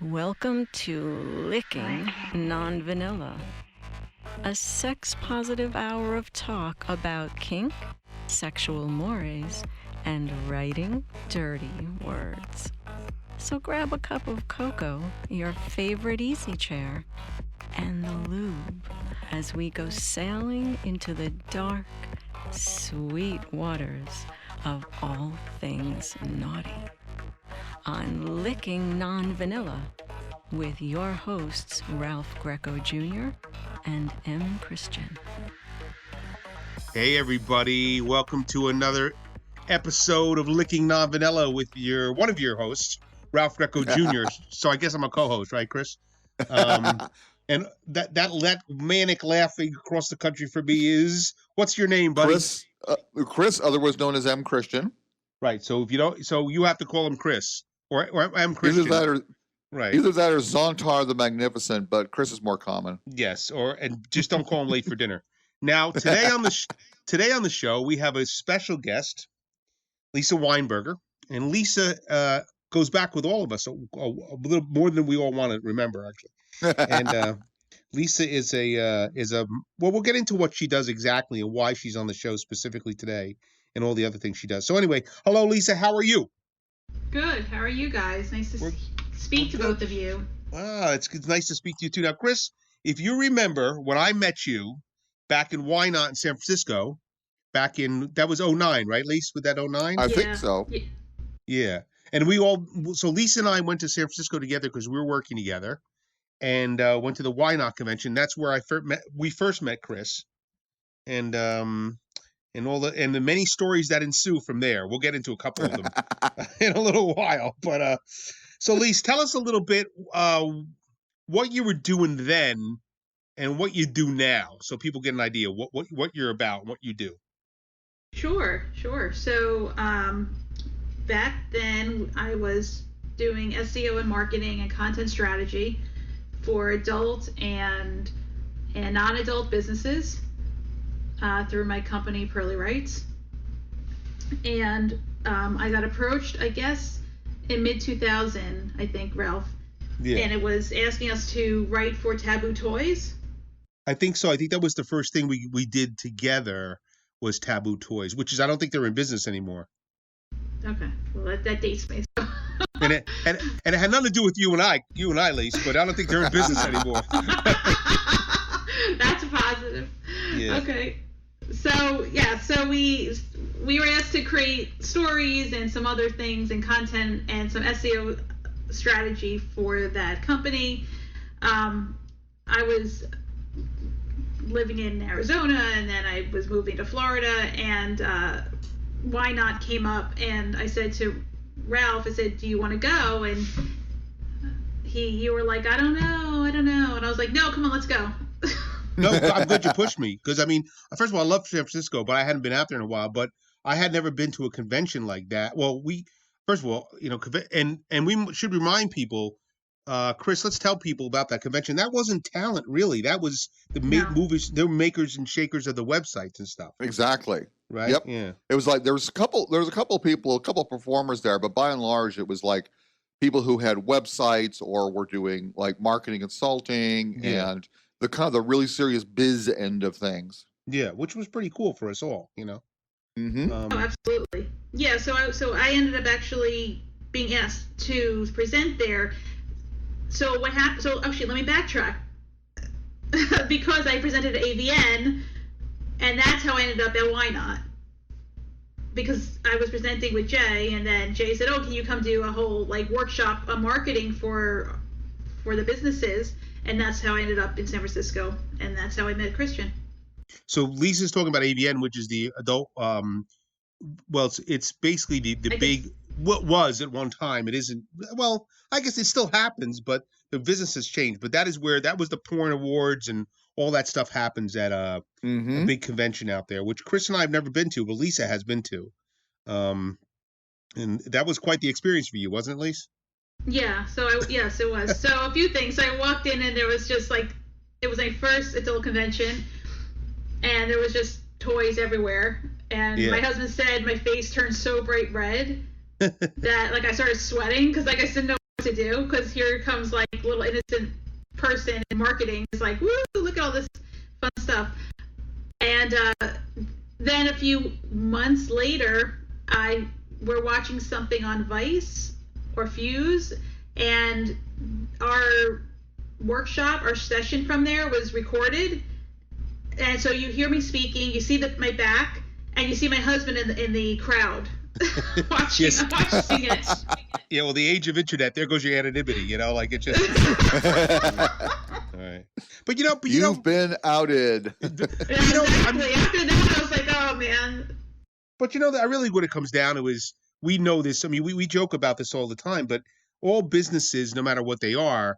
Welcome to Licking Non-Vanilla, a sex-positive hour of talk about kink, sexual mores, and writing dirty words. So grab a cup of cocoa, your favorite easy chair, and the lube as we go sailing into the dark, sweet waters of all things naughty on Licking Non-Vanilla with your hosts Ralph Greco Jr. and M. Christian. Hey everybody, welcome to another episode of Licking Non-Vanilla with one of your hosts, Ralph Greco Jr. So I guess I'm a co-host, right, Chris? And that manic laughing across the country for me is, what's your name, buddy? Chris, otherwise known as M. Christian. Right. So if you don't, so you have to call him Chris or M. Christian. Either that or Zontar the Magnificent, but Chris is more common. Yes, and just don't call him late for dinner. Now today on the show we have a special guest, Lisa Weinberger, and Lisa goes back with all of us a little more than we all want to remember, actually. And Lisa is well, we'll get into what she does exactly and why she's on the show specifically today and all the other things she does. So anyway, hello, Lisa. How are you? Good. How are you guys? Nice to speak to both of you. It's nice to speak to you too. Now, Chris, if you remember when I met you back in Why Not in San Francisco, that was 2009, right, Lisa? With that 2009? I think so. Yeah. And so Lisa and I went to San Francisco together because we were working together, and went to the Why Not convention. That's where we first met Chris, and the many stories that ensue from there. We'll get into a couple of them in a little while. But so Lisa, tell us a little bit what you were doing then and what you do now, so people get an idea what you're about, what you do. Sure. So back then I was doing SEO and marketing and content strategy for adult and non-adult businesses through my company Pearly Rights. And I got approached, I guess, in mid-2000, I think, Ralph. Yeah. And it was asking us to write for Taboo Toys. I think so. I think that was the first thing we did together was Taboo Toys, which is, I don't think they're in business anymore. Okay. Well, that dates me. And it had nothing to do with you and I, Lisa, but I don't think they're in business anymore. That's a positive. Yeah. Okay. So we were asked to create stories and some other things and content and some SEO strategy for that company. I was living in Arizona, and then I was moving to Florida, and Why Not came up, and I said to Ralph, I said, do you want to go? And you were like, I don't know. And I was like, no, come on, let's go. No, I'm glad you pushed me, because I mean, first of all, I love San Francisco, but I hadn't been out there in a while. But I had never been to a convention like that. Well, first of all, and we should remind people, Chris, let's tell people about that convention. That wasn't talent, really. That was the movies. They were makers and shakers of the websites and stuff. Exactly. Right. Yep. Yeah. It was like there was a couple people, a couple performers there, but by and large, it was like people who had websites or were doing like marketing consulting and the kind of the really serious biz end of things. Yeah, which was pretty cool for us all, Mm-hmm. Absolutely. Yeah. So I ended up actually being asked to present there. So what happened? So actually, let me backtrack because I presented at AVN, and that's how I ended up at Why Not. Because I was presenting with Jay, and then Jay said, "Oh, can you come do a whole workshop on marketing for the businesses?" And that's how I ended up in San Francisco, and that's how I met Christian. So Lisa's talking about AVN, which is the adult. Well, it's basically the big. What was at one time, it isn't. Well, I guess it still happens, but the business has changed. But that was the porn awards and all that stuff happens at a big convention out there, which Chris and I have never been to, but Lisa has been to. And that was quite the experience for you, wasn't it, Lisa? Yeah. Yes, it was. So a few things. So I walked in, and there was just it was my first adult convention, and there was just toys everywhere. And my husband said my face turned so bright red that I started sweating because I didn't know what to do, because here comes like little innocent person in marketing is like, woo, look at all this fun stuff. And then a few months later, we're watching something on Vice or Fuse, and our workshop, our session from there was recorded. And so you hear me speaking, you see my back, and you see my husband in the crowd watching it. Yeah, well, the age of internet, there goes your anonymity, like it just. All right. But you've been outed. Exactly. After that, I was like, oh man. But I really what it comes down to is we know this. I mean, we joke about this all the time, but all businesses, no matter what they are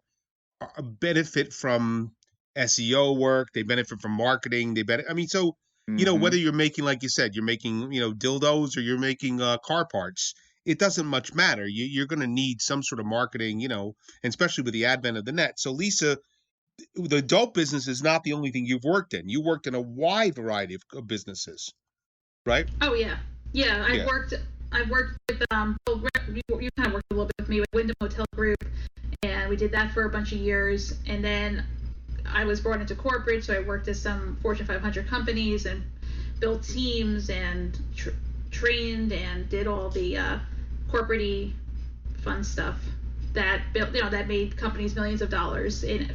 benefit from SEO work. They benefit from marketing. Whether you're making, like you said, you're making, dildos or you're making car parts, it doesn't much matter. You're going to need some sort of marketing, and especially with the advent of the net. So Lisa, the adult business is not the only thing you've worked in. You worked in a wide variety of businesses, right? Oh yeah. Yeah. I've worked with, you kind of worked a little bit with me with Wyndham Hotel Group, and we did that for a bunch of years. And then I was brought into corporate, so I worked at some Fortune 500 companies and built teams and trained and did all the corporate-y fun stuff that built, that made companies millions of dollars in,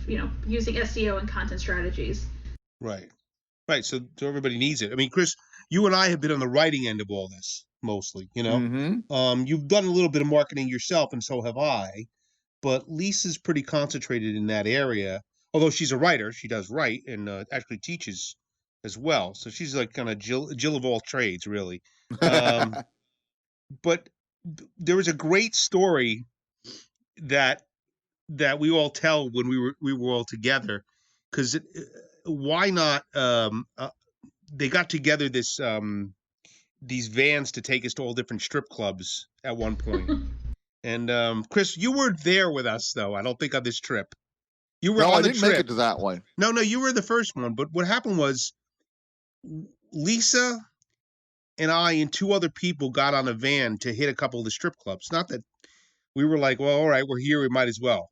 using SEO and content strategies. Right. So everybody needs it. I mean, Chris, you and I have been on the writing end of all this mostly. You've done a little bit of marketing yourself, and so have I. But Lisa's pretty concentrated in that area. Although she's a writer, she does write and actually teaches as well. So she's like kind of Jill of all trades, really. But there was a great story that we all tell when we were all together, because why not? They got together these vans to take us to all different strip clubs at one point. And Chris, you weren't there with us though. I don't think on this trip. You were on the trip. I didn't make it to that one. No, you were the first one. But what happened was Lisa and I and two other people got on a van to hit a couple of the strip clubs. Not that we were like, well, all right, we're here, we might as well,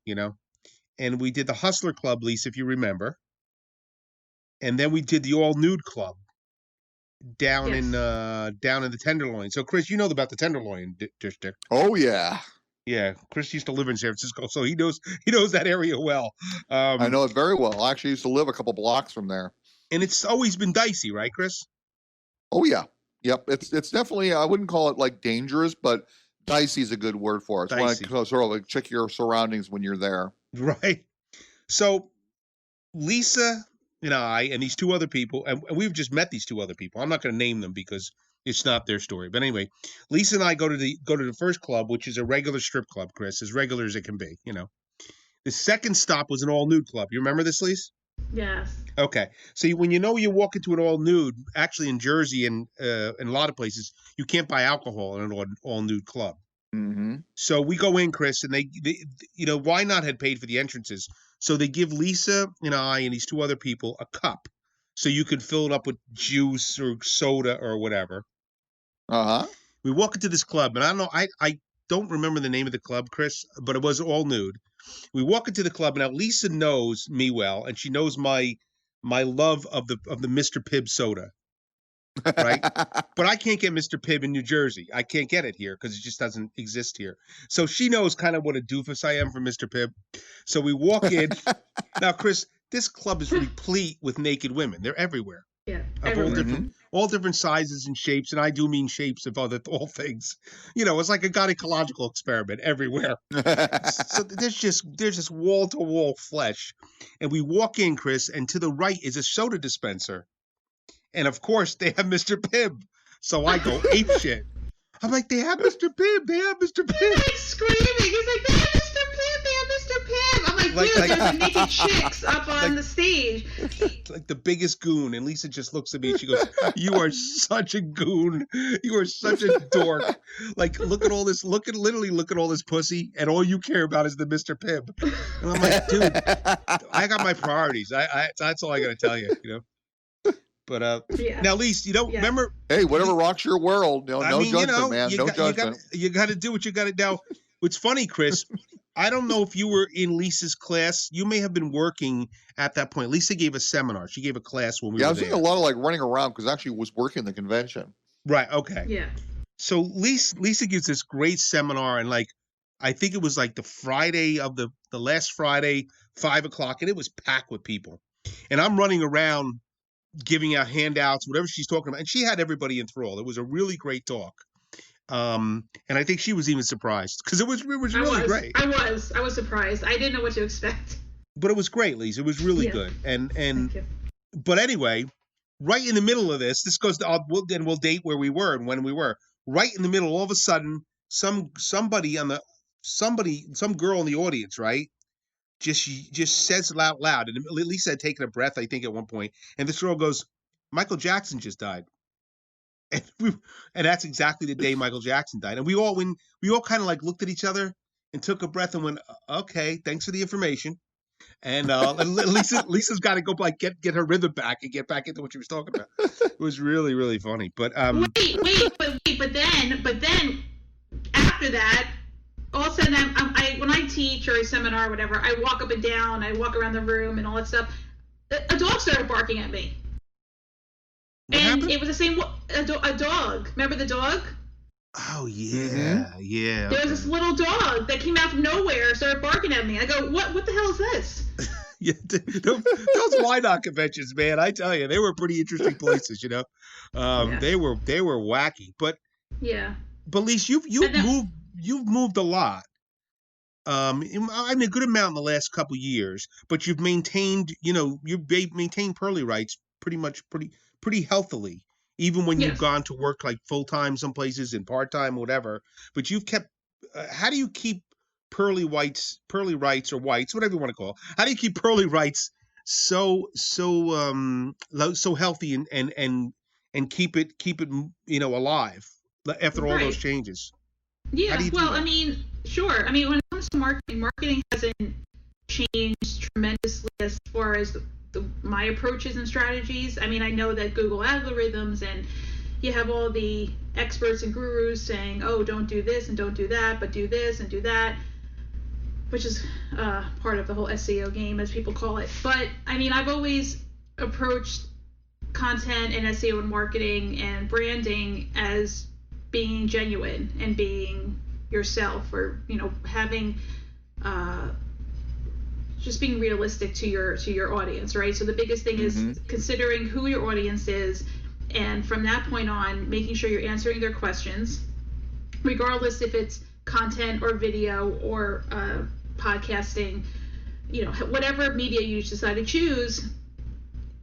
And we did the Hustler Club, Lisa, if you remember. And then we did the All Nude Club down in the Tenderloin. So, Chris, you know about the Tenderloin district. Oh yeah. Yeah, Chris used to live in San Francisco, so he knows that area well. I know it very well. I actually used to live a couple blocks from there. And it's always been dicey, right, Chris? Oh yeah, yep. It's definitely, I wouldn't call it like dangerous, but dicey is a good word for it. It's when I sort of like check your surroundings when you're there. Right. So Lisa and I and these two other people, and we've just met these two other people. I'm not going to name them because it's not their story. But anyway, Lisa and I go to the first club, which is a regular strip club, Chris, as regular as it can be, The second stop was an all-nude club. You remember this, Lisa? Yes. Okay. So when you walk into an all-nude, actually in Jersey and in a lot of places, you can't buy alcohol in an all-nude club. Mm-hmm. So we go in, Chris, and they Why Not had paid for the entrances. So they give Lisa and I and these two other people a cup. So you could fill it up with juice or soda or whatever. Uh-huh. We walk into this club, and I don't know, I don't remember the name of the club, Chris, but it was all nude. We walk into the club, and now Lisa knows me well, and she knows my love of the Mr. Pibb soda, right? But I can't get Mr. Pibb in New Jersey. I can't get it here because it just doesn't exist here. So she knows kind of what a doofus I am for Mr. Pibb. So we walk in. Now, Chris, this club is replete with naked women. They're everywhere. Yeah, of all different sizes and shapes, and I do mean shapes of all things. It's like a gynecological experiment everywhere. So there's just wall to wall flesh, and we walk in, Chris, and to the right is a soda dispenser, and of course they have Mr. Pibb. So I go ape shit. I'm like, they have Mr. Pibb. They have Mr. Pibb. He's like screaming. He's like, they have Mr. Pibb. They have Mr. Pibb. I'm like, dude, there's naked chicks up on the stage. Like the biggest goon. And Lisa just looks at me and she goes, you are such a goon. You are such a dork. Like, look at all this. Look at all this pussy. And all you care about is the Mr. Pibb. And I'm like, dude, I got my priorities. That's all I got to tell you, But now, Lisa, remember? Hey, whatever rocks your world. No judgment, man. No judgment. You got to do what you got to do. What's funny, Chris, I don't know if you were in Lisa's class. You may have been working at that point. Lisa gave a seminar. She gave a class when we I were was doing there. a lot of like running around because I actually was working the convention. Right. Okay. Yeah. So Lisa gives this great seminar, and like I think it was like the Friday of the last Friday, 5:00, and it was packed with people. And I'm running around giving out handouts, whatever she's talking about, and she had everybody enthralled. It was a really great talk. And I think she was even surprised because it was really great. I was surprised. I didn't know what to expect. But it was great, Lisa. It was really good. And Thank you. but anyway, right in the middle of this goes to we'll date where we were and when we were. Right in the middle, all of a sudden, some girl in the audience, right, just says it out loud. And Lisa had taken a breath, I think, at one point, and this girl goes, "Michael Jackson just died." And that's exactly the day Michael Jackson died. And we all kind of like looked at each other and took a breath and went, "Okay, thanks for the information." And Lisa's got to go like get her rhythm back and get back into what she was talking about. It was really, really funny. But but then after that, all of a sudden when I teach or a seminar or whatever, I walk up and down, I walk around the room and all that stuff. A dog started barking at me. What and happened? It was the same a dog. Remember the dog? Oh yeah, yeah. There was this little dog that came out from nowhere, started barking at me. I go, what the hell is this? Yeah, those Weinberger conventions, man, I tell you, they were pretty interesting places. You know, they were wacky. But yeah. But Lise, you've moved a lot. I mean, a good amount in the last couple of years. But you've maintained Pearly Rights pretty healthily, even when you've gone to work like full time some places and part time, whatever. But you've kept. How do you keep Pearly Rights or Whites, whatever you want to call it? How do you keep Pearly Rights so healthy and keep it alive after all those changes? Yeah. Well, I mean, sure. I mean, when it comes to marketing hasn't changed tremendously as far as my approaches and strategies. I mean, I know that Google algorithms and you have all the experts and gurus saying, oh, don't do this and don't do that, but do this and do that, which is part of the whole SEO game, as people call it. But I mean, I've always approached content and SEO and marketing and branding as being genuine and being yourself, or having just being realistic to your audience, right? So the biggest thing is considering who your audience is, and from that point on, making sure you're answering their questions, regardless if it's content or video or podcasting, whatever media you decide to choose.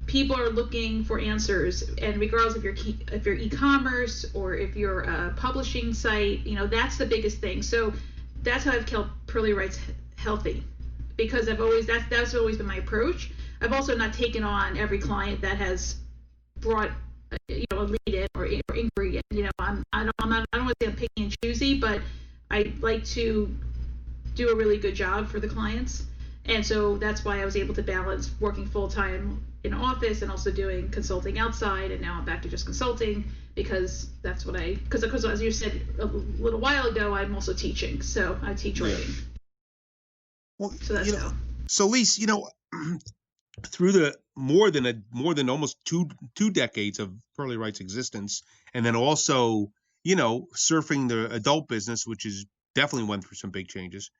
People are looking for answers, and regardless if you're e-commerce or if you're a publishing site, that's the biggest thing. So that's how I've kept Pearly Rights healthy, because that's always been my approach. I've also not taken on every client that has brought a lead in or inquiry in. I don't want to say I'm picky and choosy, but I like to do a really good job for the clients, and so that's why I was able to balance working full time in office and also doing consulting outside, and now I'm back to just consulting because that's what because as you said a little while ago, I'm also teaching, so I teach writing. Well, so that's how. So Lise, through the more than almost two decades of Pearly Rights existence, and then also surfing the adult business, which is definitely went through some big changes,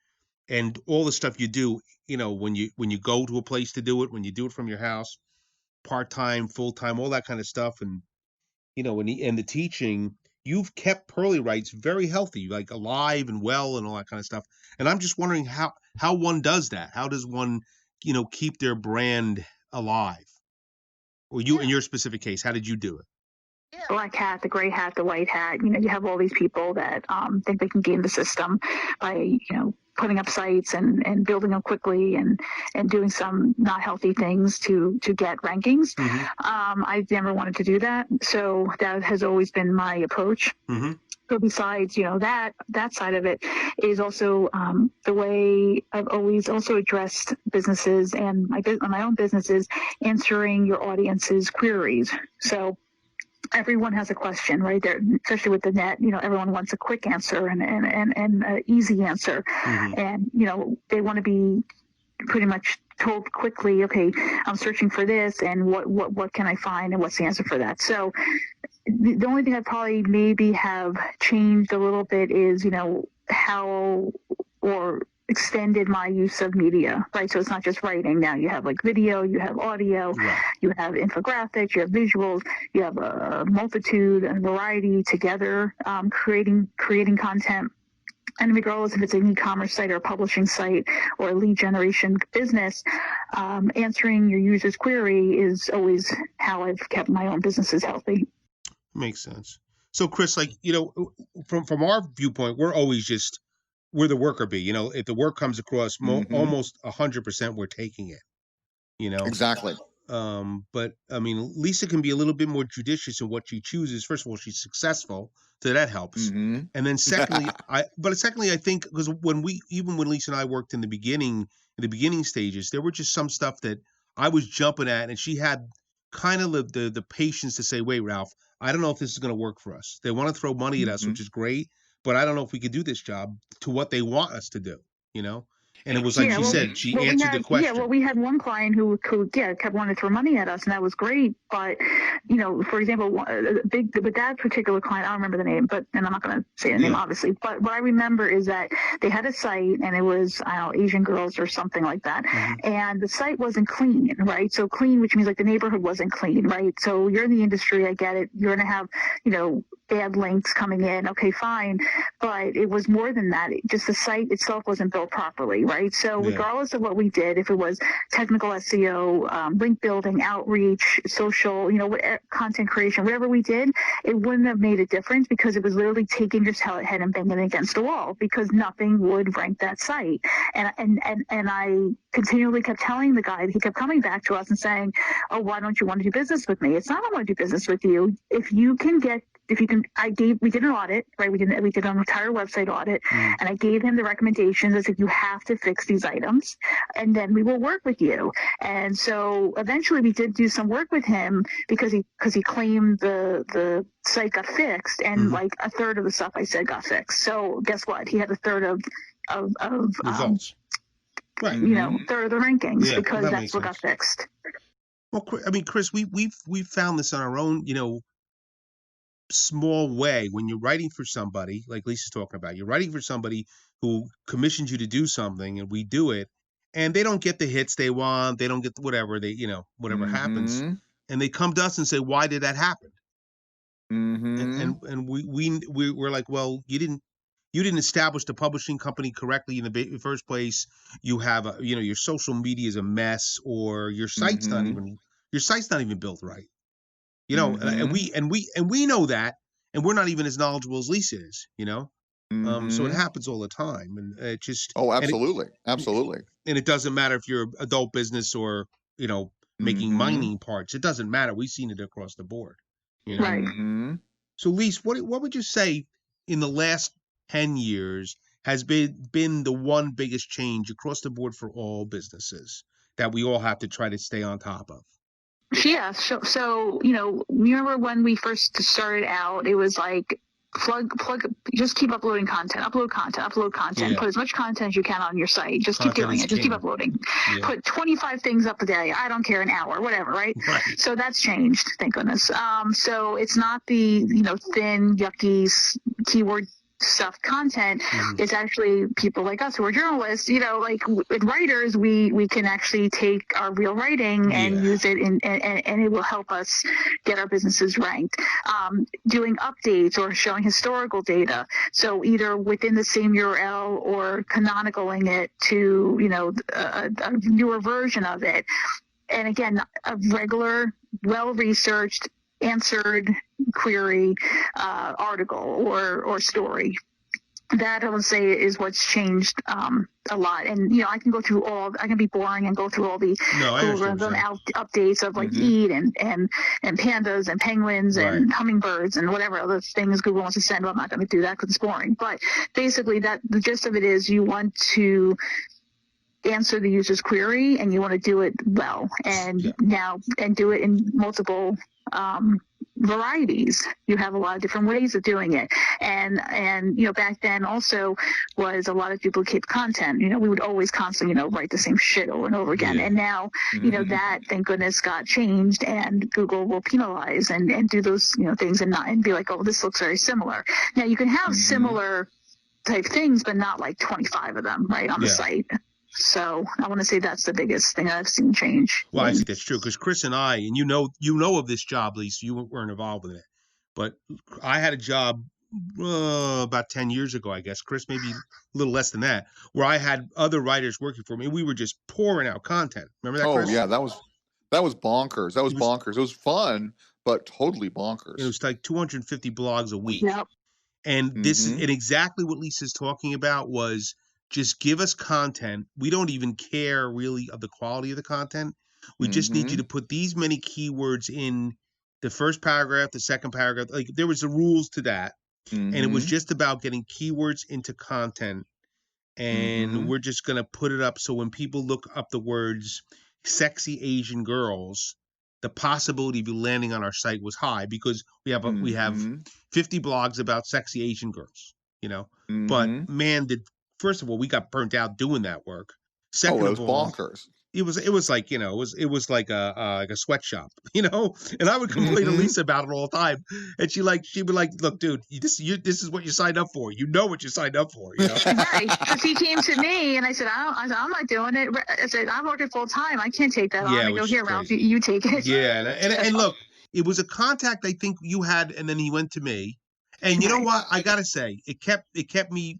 and all the stuff you do, when you go to a place to do it, when you do it from your house, part-time, full-time, all that kind of stuff, and and the teaching, you've kept Pearly Rights very healthy, like alive and well and all that kind of stuff. And I'm just wondering how one does that. How does one keep their brand alive? Or you, in your specific case, how did you do it? Black hat, the gray hat, the white hat. You have all these people that think they can game the system by, putting up sites and building them quickly and doing some not healthy things to get rankings. I never wanted to do that. So that has always been my approach. So besides, that side of it is also the way I've always also addressed businesses and my own businesses, answering your audience's queries. So everyone has a question, right? There, especially with the net, everyone wants a quick answer and an easy answer, and they want to be pretty much told quickly, okay, I'm searching for this, and what can I find, and what's the answer for that? So the only thing I probably maybe have changed a little bit is how or extended my use of media, right? So it's not just writing. Now you have like video, you have audio, you have infographics, you have visuals, you have a multitude and variety together, creating content. And regardless if it's an e-commerce site or a publishing site or a lead generation business, answering your user's query is always how I've kept my own businesses healthy. Makes sense. So Chris, from our viewpoint, we're the worker bee. If the work comes across almost 100%, we're taking it. Exactly. But I mean, Lisa can be a little bit more judicious in what she chooses. First of all, she's successful, so that helps. And then secondly, I think because when Lisa and I worked in the beginning stages, there were just some stuff that I was jumping at, and she had kind of the patience to say, "Wait, Ralph, I don't know if this is going to work for us. They want to throw money at us, which is great, but I don't know if we could do this job to what they want us to do." And it was like said, she answered the question. Yeah, well, we had one client who kept wanting to throw money at us, and that was great. But, for example, with that particular client, I don't remember the name, and I'm not going to say the name, obviously. But what I remember is that they had a site, and it was, Asian girls or something like that. And the site wasn't clean, right? So clean, which means like the neighborhood wasn't clean, right? So you're in the industry, I get it. You're going to have, bad links coming in. Okay, fine. But it was more than that. Just the site itself wasn't built properly, right? So regardless of what we did, if it was technical SEO, link building, outreach, social, content creation, whatever we did, it wouldn't have made a difference because it was literally taking your head and banging it against the wall because nothing would rank that site. And I continually kept telling the guy, he kept coming back to us and saying, "Oh, why don't you want to do business with me?" It's not I want to do business with you. We did an audit, right? We did an entire website audit, and I gave him the recommendations. I said, you have to fix these items, and then we will work with you. And so eventually we did do some work with him because he claimed the site got fixed, and like a third of the stuff I said got fixed. So guess what? He had a third of results. Right. Third of the rankings because that's what got fixed. Well, I mean, Chris, we've found this on our own, small way. When you're writing for somebody like Lisa's talking about, you're writing for somebody who commissions you to do something, and we do it, and they don't get the hits they want, they don't get whatever whatever happens, and they come to us and say, "Why did that happen?" And we're like, "Well, you didn't establish the publishing company correctly in the first place. You have your social media is a mess, or your site's not even built right." And we know that, and we're not even as knowledgeable as Lisa is, so it happens all the time, and it just absolutely. And it doesn't matter if you're adult business or making mining parts. It doesn't matter. We've seen it across the board, Right. So Lisa, what would you say in the last 10 years has been the one biggest change across the board for all businesses that we all have to try to stay on top of? Yeah. So remember when we first started out, it was like plug, just keep uploading content, upload content, put as much content as you can on your site. Just keep doing it. Just keep uploading. Put 25 things up a day. I don't care, an hour, whatever, right? So that's changed, thank goodness. So it's not the, thin, yucky keyword stuff content. It's actually people like us who are journalists, like with writers, we can actually take our real writing and use it and it will help us get our businesses ranked. Doing updates or showing historical data, so either within the same URL or canonicalizing it to a newer version of it, and again, a regular, well-researched, answered query, article or story. That I would say is what's changed a lot. And I can go through I can be boring and go through all the updates of like EAT and pandas and penguins and hummingbirds and whatever other things Google wants to send. Well, I'm not going to do that because it's boring. But basically, the gist of it is you want to answer the user's query, and you want to do it well, and do it in multiple varieties. You have a lot of different ways of doing it. And back then also was a lot of duplicate content. We would always constantly, write the same shit over and over again. Yeah. And now, that, thank goodness, got changed, and Google will penalize and do those, things and be like, oh, this looks very similar. Now you can have similar type things, but not like 25 of them right on the site. So I want to say that's the biggest thing I've seen change. Well, I think that's true because Chris and I, and you know of this job, Lisa, you weren't involved in it, but I had a job about 10 years ago, I guess. Chris, maybe a little less than that, where I had other writers working for me, and we were just pouring out content. Remember that, Chris? Oh, yeah, that was bonkers. That was bonkers. It was fun, but totally bonkers. It was like 250 blogs a week. Yep. And this is and exactly what Lisa's talking about was just give us content. We don't even care really of the quality of the content. We just need you to put these many keywords in the first paragraph, the second paragraph. Like there was the rules to that. And it was just about getting keywords into content. And we're just going to put it up. So when people look up the words sexy Asian girls, the possibility of you landing on our site was high because we have 50 blogs about sexy Asian girls, but man, first of all, we got burnt out doing that work. Second it was of all, bonkers. It was like it was like a sweatshop, and I would complain to Lisa about it all the time, and she'd be like, look, dude, this is what you signed up for. You know what you signed up for. Right. Because he came to me and I said, I'm not doing it. I said, I'm working full time. I can't take that on. I go, here, Ralph, you take it. Yeah, and look, it was a contact I think you had, and then he went to me, and you know what? I gotta say, it kept me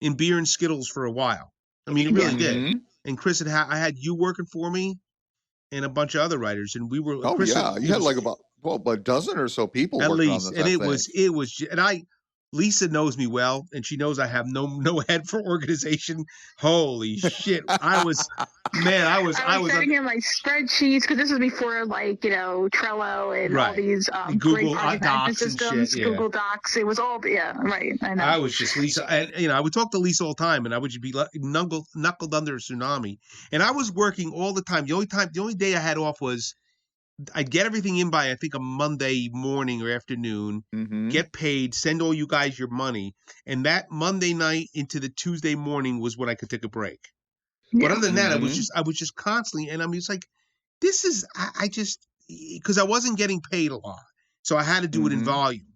in beer and Skittles for a while. I mean, it really did. And Chris I had you working for me and a bunch of other writers, and we were. Oh, Chris, yeah, you had like about a dozen or so people at working least, on and it was, and Lisa knows me well, and she knows I have no head for organization. Holy shit! I was sending him like spreadsheets because this was before Trello and all these Google great project management systems, Google Docs. It was all right. I know. I was just Lisa, and I would talk to Lisa all the time, and I would just be knuckled under a tsunami, and I was working all the time. The only day I had off was I'd get everything in by I think a Monday morning or afternoon, get paid, send all you guys your money, and that Monday night into the Tuesday morning was when I could take a break. But other than that, I was just constantly, and I'm just like, this is I just because I wasn't getting paid a lot, so I had to do it in volume,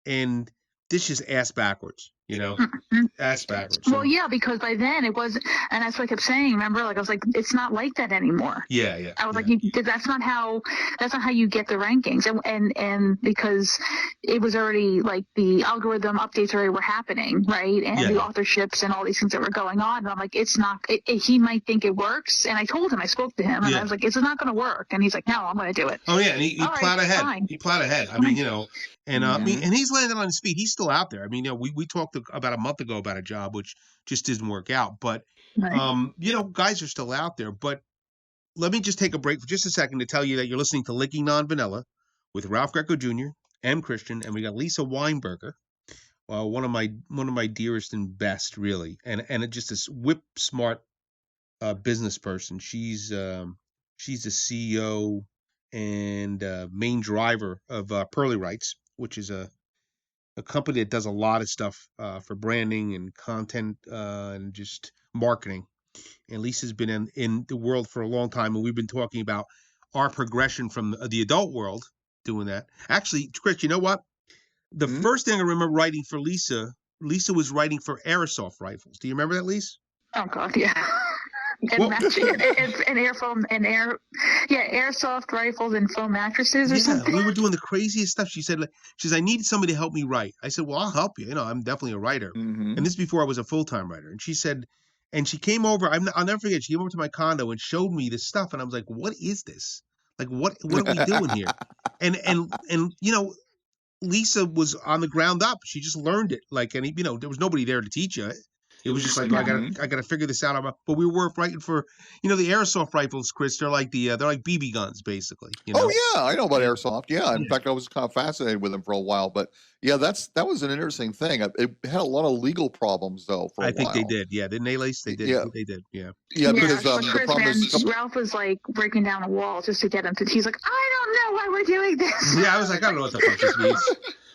and this just ass backwards. Ass backwards. So. Well, yeah, because by then it was, and that's what I kept saying. Remember, I was like, it's not like that anymore. Yeah. I was like, that's not how you get the rankings, and because it was already like the algorithm updates already were happening, right, and the authorships and all these things that were going on. And I'm like, it's not. He might think it works, and I told him, I spoke to him, and I was like, it's not going to work, and he's like, no, I'm going to do it. Oh yeah, and he plowed ahead. Fine. He plowed ahead. I mean, and and he's landed on his feet. He's still out there. I mean, we talked about a month ago about a job which just didn't work out, but guys are still out there. But let me just take a break for just a second to tell you that you're listening to Licking Non-Vanilla with Ralph Greco Jr., M. Christian, and we got Lisa Weinberger, one of my dearest and best, really, and just this whip smart business person. She's the CEO and main driver of Pearly Rights, which is a company that does a lot of stuff for branding and content and just marketing. And Lisa's been in the world for a long time, and we've been talking about our progression from the adult world doing that. Actually, Chris, you know what? The first thing I remember writing for Lisa was writing for airsoft rifles. Do you remember that, Lisa? Oh, God, yeah. And matching and airsoft rifles and foam mattresses or something. We were doing the craziest stuff. She said, I needed somebody to help me write. I said, well, I'll help you. I'm definitely a writer. And this is before I was a full-time writer. And she said, and she came over. I'll never forget. She came over to my condo and showed me this stuff. And I was like, what is this? Like, what are we doing here? And Lisa was on the ground up. She just learned it. Like, and there was nobody there to teach her. It was just like, Mhm. I gotta figure this out. But we were fighting for, the airsoft rifles, Chris. They're like they're like BB guns, basically. Oh yeah, I know about airsoft. Yeah, in fact, I was kind of fascinated with them for a while. But yeah, that was an interesting thing. It had a lot of legal problems though for a I think they while. did. Yeah, didn't they, Lace? They did. Yeah, They did. Yeah. yeah, Yeah, because but the Chris, problem man, is, Ralph was like breaking down a wall just to get him to. He's like, I don't know why we're doing this. Yeah, I was like, I don't know what the fuck this means.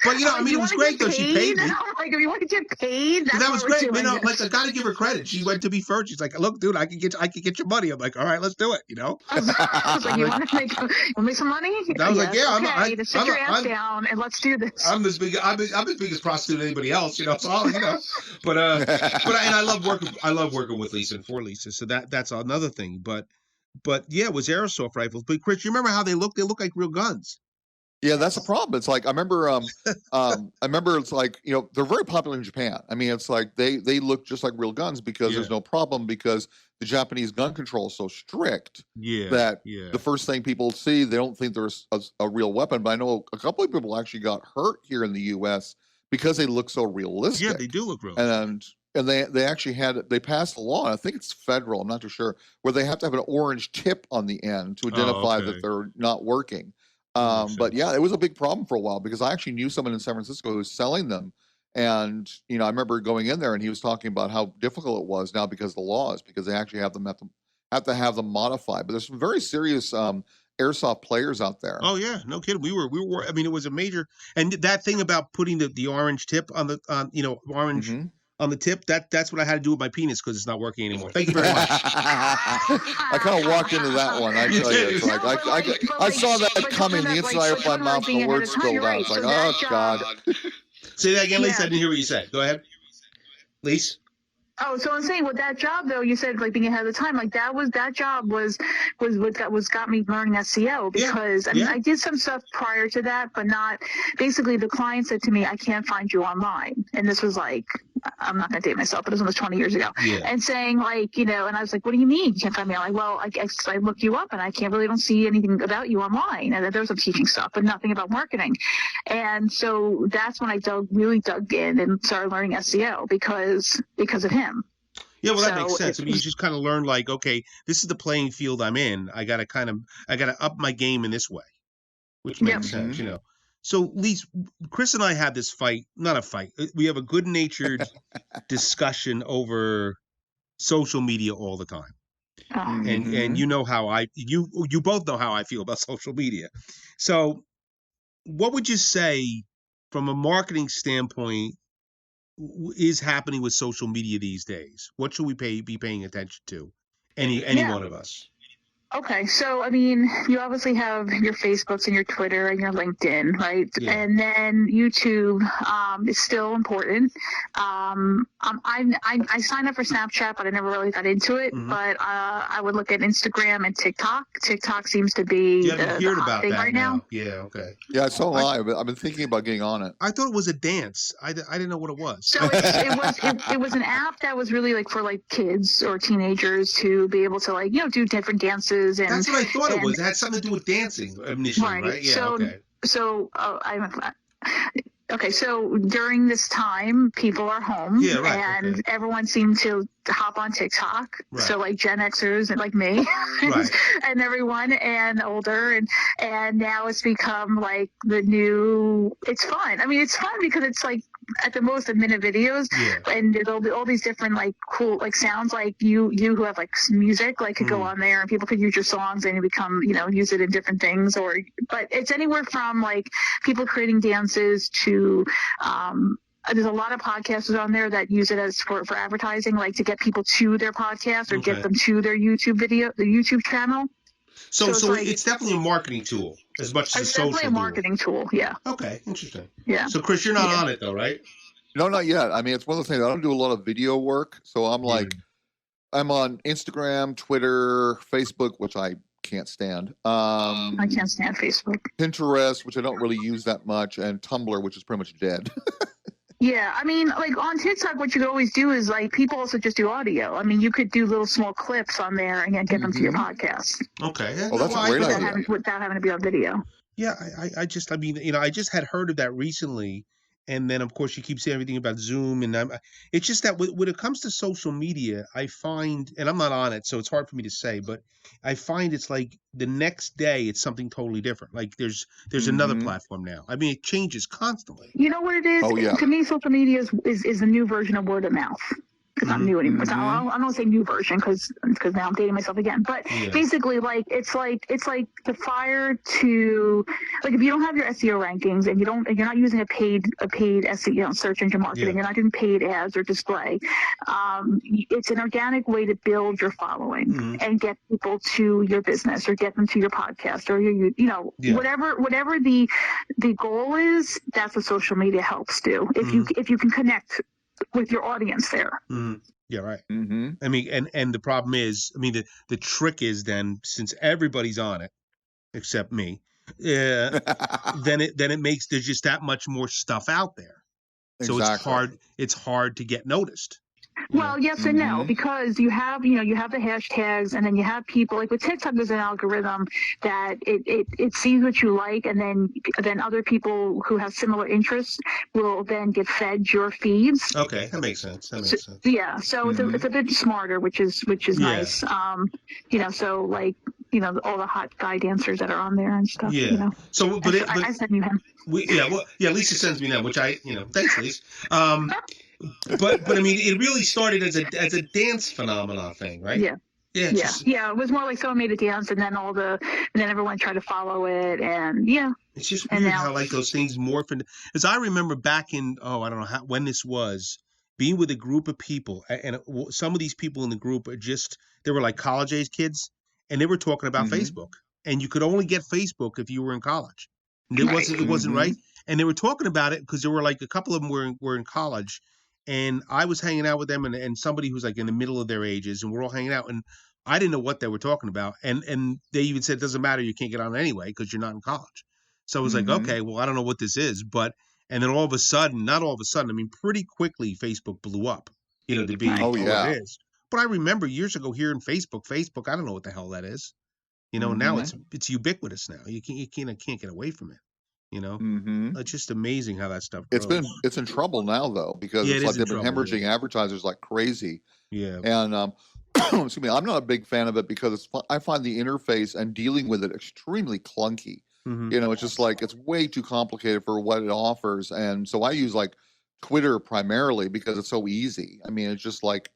But I mean, it was great though. She paid me. I'm like, if you want to get paid, that's That was why we're great. doing Like this. I gotta give her credit. She went to me first. She's like, look, dude, I can get your money. I'm like, all right, let's do it. I was like, you want to make some money? I was like, yeah, okay, just sit your ass down and let's do this. I'm as big as prostitute as anybody else, so But and I love working with Lisa and for Lisa, so that's another thing. But yeah, it was airsoft rifles. But Chris, you remember how they look? They look like real guns. yeah, that's a problem. It's like I remember it's like they're very popular in Japan. I mean, it's like they look just like real guns because there's no problem because the Japanese gun control is so strict that the first thing people see, they don't think there's a real weapon. But I know a couple of people actually got hurt here in the U.S. because they look so realistic. Yeah, they do look real. And they actually they passed a law, and I think it's federal, I'm not too sure, where they have to have an orange tip on the end to identify that they're not working. But yeah, it was a big problem for a while because I actually knew someone in San Francisco who was selling them. And, I remember going in there and he was talking about how difficult it was now because of the laws, because they actually have to have them modified. But there's some very serious airsoft players out there. Oh yeah, no kidding. We were. I mean, it was a major. And that thing about putting the orange tip on the orange. Mhm. On the tip, that's what I had to do with my penis because it's not working anymore. Thank you very much. I kind of walked into that one. I tell you, it's like I saw that coming. The inside of my mouth, the words spilled out. It's like, oh God. Say that again, Lisa. I didn't hear what you said. Go ahead, Lisa. Oh, so I'm saying with that job though, you said like being ahead of the time, like that job was what got me learning SEO because I mean I did some stuff prior to that, but not basically the client said to me, I can't find you online. And this was like, I'm not gonna date myself, but it was almost 20 years ago. Yeah. And saying like, and I was like, what do you mean you can't find me? I'm like, well, I look you up and I don't see anything about you online. And there was some teaching stuff, but nothing about marketing. And so that's when I really dug in and started learning SEO because of him. Yeah, well, that makes sense. I mean, you just kind of learn like, okay, this is the playing field I'm in. I gotta up my game in this way, which makes sense, So, Lise, Chris and I had this fight, not a fight. We have a good-natured discussion over social media all the time. And you know how you both know how I feel about social media. So, what would you say from a marketing standpoint is happening with social media these days? What should we be paying attention to? Any one of us. Okay, so I mean, you obviously have your Facebooks and your Twitter and your LinkedIn, right? Yeah. And then YouTube is still important. I signed up for Snapchat, but I never really got into it. Mhm. But I would look at Instagram and TikTok. TikTok seems to be You haven't heard about thing that right now. Yeah, okay. Yeah, so have I. I've been thinking about getting on it. I thought it was a dance. I didn't know what it was. So it was an app that was really like for like kids or teenagers to be able to like do different dances. And that's what I thought it was. It had something to do with dancing initially, right? Yeah, okay. So during this time, people are home, and everyone seemed to hop on TikTok. Right. So like Gen Xers and like me, and everyone, and older, and now it's become like the new. It's fun. I mean, it's fun because it's like at the most a minute videos, and there's all these different like cool like sounds like you who have like music like could go on there and people could use your songs and you become use it in different things but it's anywhere from like people creating dances to there's a lot of podcasters on there that use it as for advertising, like to get people to their podcast or get them to their YouTube channel. So it's definitely a marketing tool as much as a social tool. It's definitely a marketing tool, yeah. Okay, interesting. Yeah. So Chris, you're not on it though, right? No, not yet. I mean, it's one of those things. I don't do a lot of video work, so I'm like, I'm on Instagram, Twitter, Facebook, which I can't stand. I can't stand Facebook. Pinterest, which I don't really use that much, and Tumblr, which is pretty much dead. Yeah, I mean, like on TikTok, what you could always do is like people also just do audio. I mean, you could do little small clips on there and get them to your podcast. Okay. Yeah, that's a great idea. Without having to be on video. Yeah, I just had heard of that recently, And then of course she keeps saying everything about Zoom, and it's just that when it comes to social media, I find, and I'm not on it, so it's hard for me to say, but I find it's like the next day it's something totally different. Like there's another platform now. I mean, it changes constantly. You know what it is? Oh, yeah. To me, social media is a new version of word of mouth. It's not new anymore. I don't want to say new version because now I'm dating myself again. But basically, like it's like the fire to, like, if you don't have your SEO rankings and you're not using a paid SEO, search engine marketing, you're not doing paid ads or display. It's an organic way to build your following and get people to your business or get them to your podcast or whatever the goal is. That's what social media helps do. If you can connect with your audience there. Yeah, right. I mean, and the problem is, I mean, the trick is then, since everybody's on it except me, then it makes, there's just that much more stuff out there. So it's hard to get noticed. Well, yes and no, because you have the hashtags, and then you have people, like with TikTok, there's an algorithm that it sees what you like, and then other people who have similar interests will then get fed your feeds. Okay, that makes sense. Yeah, so it's a bit smarter, which is nice. So like, all the hot guy dancers that are on there and stuff. Yeah. So, I sent you him. Lisa sends me that, which thanks, Lisa. But I mean, it really started as a dance phenomenon thing, right? Yeah. It was more like someone made a dance, and then everyone tried to follow it, and it's just weird how like those things morph into. As I remember back in I don't know when this was, being with a group of people, and some of these people in the group they were like college age kids, and they were talking about Facebook, and you could only get Facebook if you were in college. And it wasn't right, and they were talking about it because there were like a couple of them were in college. And I was hanging out with them, and somebody who's like in the middle of their ages, and we're all hanging out, and I didn't know what they were talking about. And they even said, it doesn't matter, you can't get on anyway because you're not in college. So I was like, okay, well, I don't know what this is. And then not all of a sudden, I mean, pretty quickly, Facebook blew up, to be what it is. But I remember years ago hearing Facebook, I don't know what the hell that is. Now it's ubiquitous now. You can't get away from it. It's just amazing how that stuff grows. It's in trouble now though, because it's like they've been hemorrhaging advertisers like crazy. Yeah. And excuse me, I'm not a big fan of it because I find the interface and dealing with it extremely clunky. It's just like it's way too complicated for what it offers, and so I use like Twitter primarily because it's so easy. I mean, it's just like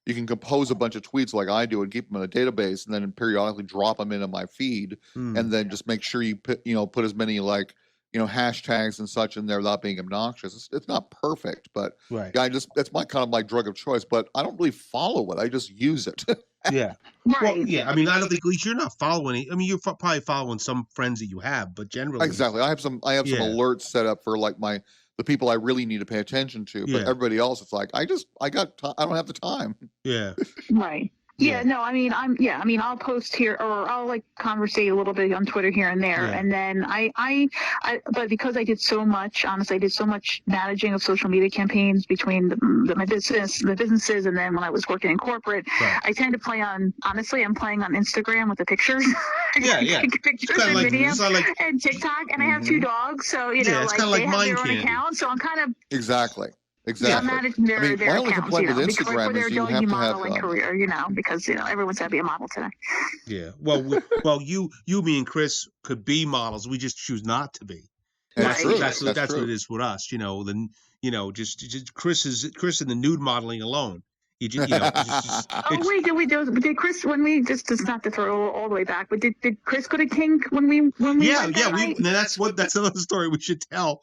you can compose a bunch of tweets like I do and keep them in a database, and then periodically drop them into my feed, and then just make sure you put as many like hashtags and such in there without being obnoxious. It's not perfect, but that's my kind of my drug of choice. But I don't really follow it; I just use it. Yeah. Right. Well, yeah. I mean, I don't think, at least you're not following. I mean, you're probably following some friends that you have, but generally, exactly. I have some alerts set up for like the people I really need to pay attention to, but everybody else, it's like I don't have the time. Yeah. Right. Yeah, no, I mean, I'll post here, or I'll like conversate a little bit on Twitter here and there. And then but because I did so much, honestly, I did so much managing of social media campaigns between my businesses, and then when I was working in corporate, I tend to play on, honestly, I'm playing on Instagram with the pictures. Pictures and videos and TikTok, and I have 2 dogs, so, like they have their own account, so I'm kind of. Exactly. I'm managing their my only accounts, complaint with Instagram is you have to modeling career, because everyone's got to be a model today. Yeah. Well, you, me, and Chris could be models. We just choose not to be. That's true. That's what it is with us. Just Chris in the nude modeling alone. Did Chris, when we just not to throw all the way back, but did Chris go to Kink when we that's another story we should tell.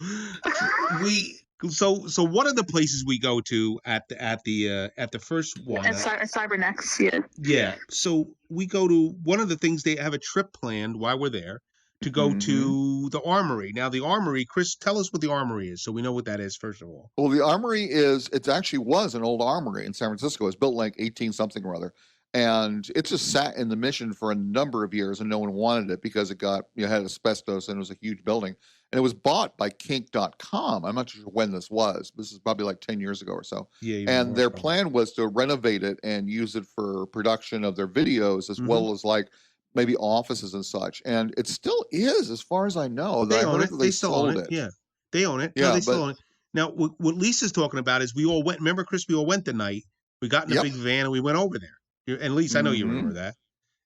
So one of the places we go to at the first one at Cybernext, yeah. So we go to one of the things, they have a trip planned while we're there to go to the Armory. Now the Armory, Chris, tell us what the Armory is, so we know what that is first of all. Well, the Armory it actually was an old armory in San Francisco. It was built like 18 something or other. And it just sat in the Mission for a number of years, and no one wanted it because it got had asbestos, and it was a huge building. And it was bought by Kink.com. I'm not sure when this was. This is probably like 10 years ago or so. Yeah. And their plan was to renovate it and use it for production of their videos, as well as like maybe offices and such. And it still is, as far as I know. They own it. They still own it. Yeah. They own it. Yeah, they still own it. Now, what Lisa's talking about is we all went. Remember, Chris? We all went the night. We got in a Yep. big van and we went over there. And Lisa, I know you remember that.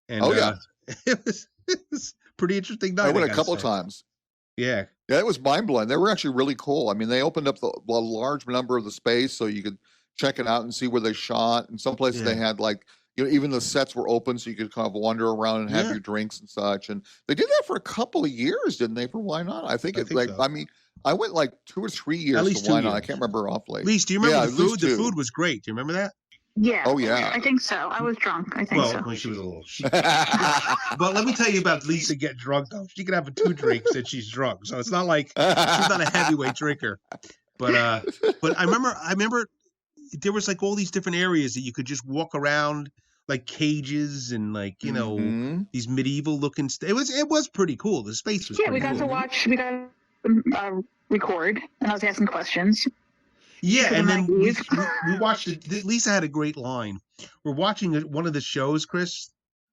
And Oh, yeah. it was pretty interesting night. I went a gotta couple of say. times. Yeah. Yeah, it was mind blowing. They were actually really cool. I mean, they opened up a large number of the space so you could check it out and see where they shot. In some places they Yeah. had like, you know, even the sets were open so you could kind of wander around and have Yeah. your drinks and such. And they did that for a couple of years, didn't they? For Why Not? I think so. I mean, I went like 2 or 3 years least to 2 Why Not. I years. can't remember awfully. Lisa, do you remember Yeah, the at least food? The 2. food was great. Do you remember that? Yeah. Oh, yeah. I think so. I was drunk. I think Well, so. when she was a little. But let me tell you about Lisa getting drunk though. She could have 2 drinks and she's drunk. So it's not like she's not a heavyweight drinker. But I remember there was like all these different areas that you could just walk around, like cages and like, you know, Mhm. these medieval looking it was pretty cool. The space was Yeah, we pretty got to cool. watch. We got to record, and I was asking questions. Yeah, for and the then night we Eve. watched it. Lisa had a great line. We're watching one of the shows, Chris.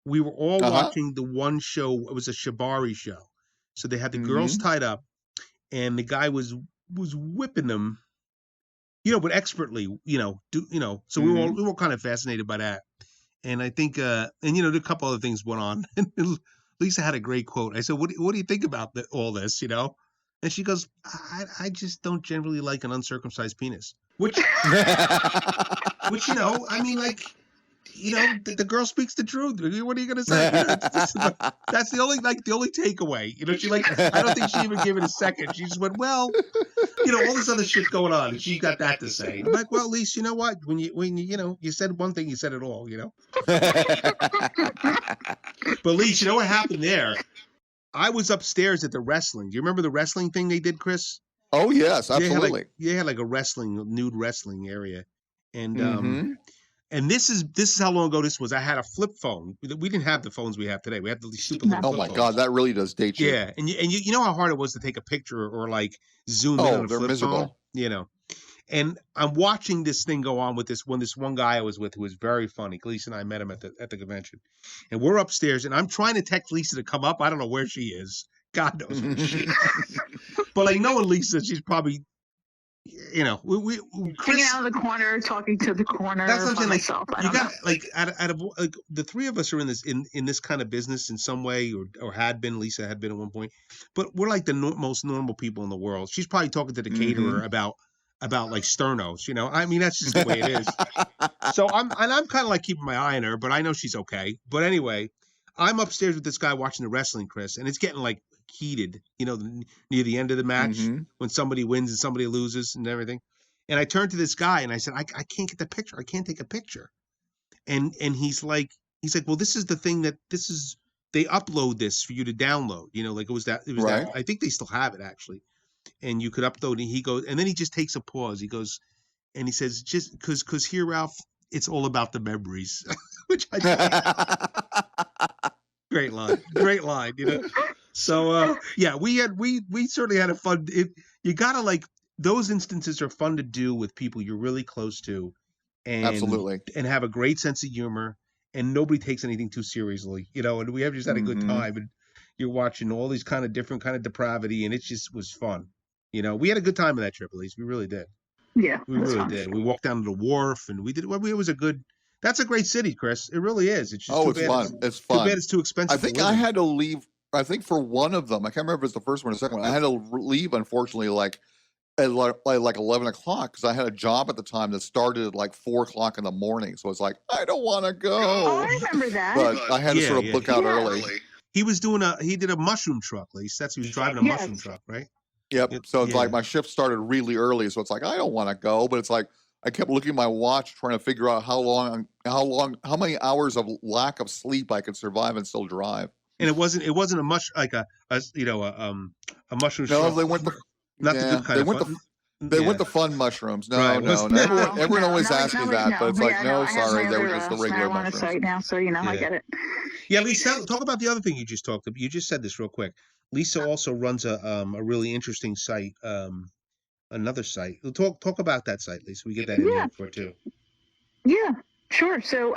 We were all watching the one show. It was a shibari show. So they had the girls tied up, and the guy was whipping them, you know, but expertly, you know, So we were all kind of fascinated by that. And I think, and you know, a couple other things went on. And Lisa had a great quote. I said, "What do you think about all this?" You know, and she goes, "I just don't generally like an uncircumcised penis." Which, you know, I mean, like, you know, the girl speaks the truth. What are you going to say? You know, that's the only takeaway. You know, I don't think she even gave it a second. She just went, well, you know, all this other shit going on, and she got that to say. I'm like, well, at least you know what? When you know, you said one thing, you said it all. You know. But Lisa, you know what happened there? I was upstairs at the wrestling. Do you remember the wrestling thing they did, Chris? Oh, yes, absolutely. They had like a nude wrestling area, and Mhm. and this is how long ago this was. I had a flip phone. We didn't have the phones we have today. We had the stupid little Oh flip my phones. God, that really does date you. Yeah, and you know how hard it was to take a picture or like zoom in Oh, on a they're flip phone, miserable. you know. And I'm watching this thing go on with this one guy I was with who was very funny. Lisa and I met him at the convention, and we're upstairs, and I'm trying to text Lisa to come up. I don't know where she is. God knows where she is. But like knowing Lisa, she's probably, you know, we Chris. Hanging out in the corner, talking to the corner. That's what I'm by saying. Like, myself. I you don't got know. like out of like the 3 of us are in this kind of business in some way, or had been. Lisa had been at one point, but we're like the most normal people in the world. She's probably talking to the caterer about like sternos. You know, I mean that's just the way it is. So I'm kind of like keeping my eye on her, but I know she's okay. But anyway, I'm upstairs with this guy watching the wrestling, Chris, and it's getting like heated. You know, near the end of the match when somebody wins and somebody loses and everything. And I turned to this guy and I said, I can't get the picture. I can't take a picture. And he's like, well, this is the thing they upload this for you to download. You know, like it was that. Right. I think they still have it actually. And you could upload. And he goes, and then he just takes a pause. He goes, and he says, just because here, Ralph, it's all about the memories, which I thought, great line, you know. So yeah, we certainly had a fun. You gotta like. Those instances are fun to do with people you're really close to, and Absolutely. and have a great sense of humor, and nobody takes anything too seriously, you know. And we have just had a good time, and you're watching all these kind of different kind of depravity, and it just was fun, you know. We had a good time on that trip, at least we really did. Yeah, We really did. We walked down to the wharf, and we did. Well, it was a good. That's a great city, Chris. It really is. It's just it's fun. It's fun. Too bad it's too expensive. I think I had to leave. I think for one of them, I can't remember if it's the first one or the second one. I had to leave, unfortunately, like at like 11 o'clock because I had a job at the time that started at like 4 o'clock in the morning. So it's like I don't want to go. Oh, I remember that. But I had to sort of book out early. He did a mushroom truck, at least. He was driving a mushroom truck, right? Yep. So it's like my shift started really early. So it's like I don't want to go, but it's like I kept looking at my watch, trying to figure out how many hours of lack of sleep I could survive and still drive. And it wasn't a mushroom No, truck. they went the not the good kind of fun. They went the fun mushrooms. No, Right. no. Everyone always asks me that, but it's like, no, sorry, they were just the regular mushrooms. Site now, so you know, I get it. Yeah, Lisa, talk about the other thing you just talked about. You just said this real quick. Lisa also runs a really interesting site, another site. Talk about that site, Lisa. We get that in there for too. Yeah, sure. So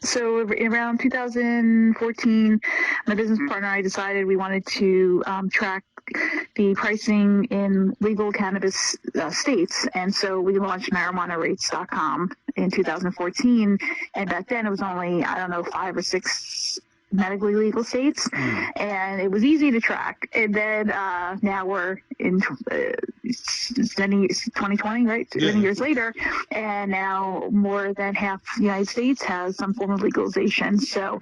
So around 2014, my business partner and I decided we wanted to track the pricing in legal cannabis states. And so we launched marijuanarates.com in 2014. And back then it was only, 5 or 6 medically legal states. And it was easy to track. And then now we're in 2020, right? Yeah. Many years later. And now more than half the United States has some form of legalization. So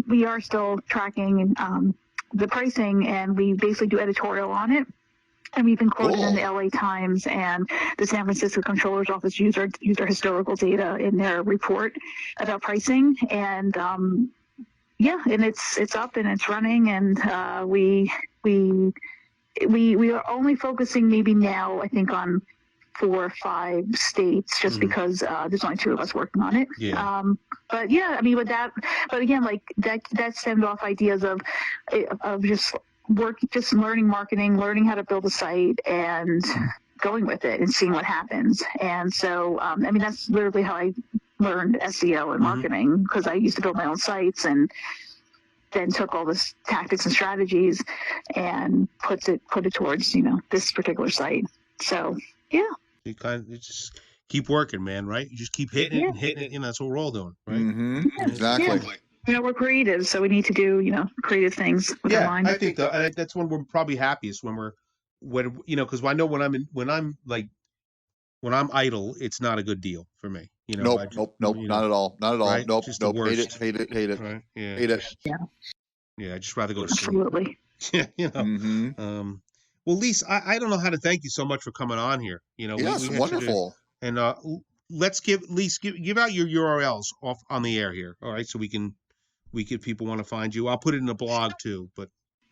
we are still tracking the pricing, and we basically do editorial on it. And we've been quoted in the LA Times, and the San Francisco Comptroller's Office used our historical data in their report about pricing. And and it's up and it's running, and we are only focusing maybe now, I think, on 4 or 5 states, just because there's only 2 of us working on it. Yeah. But again, like that stemmed off ideas of just learning marketing, learning how to build a site, and going with it and seeing what happens. And so, that's literally how I learned SEO and marketing, because I used to build my own sites and then took all this tactics and strategies and put it towards, this particular site. So, yeah. You just keep working, man, right? You just keep hitting it and hitting it, that's what we're all doing, right? Exactly. Yeah. We're creative, so we need to do, creative things with our mind. I think that's when we're probably happiest, because I know when I'm idle, it's not a good deal for me. Nope, not at all. Right? Nope, Just the nope. Hate worst. it. Right? Yeah. Hate it. Yeah, I'd just rather go to sleep. Absolutely. Yeah, well, Lise, I don't know how to thank you so much for coming on here. Yes, wonderful. And let's give out your URLs off on the air here, all right? So people want to find you. I'll put it in the blog too, but.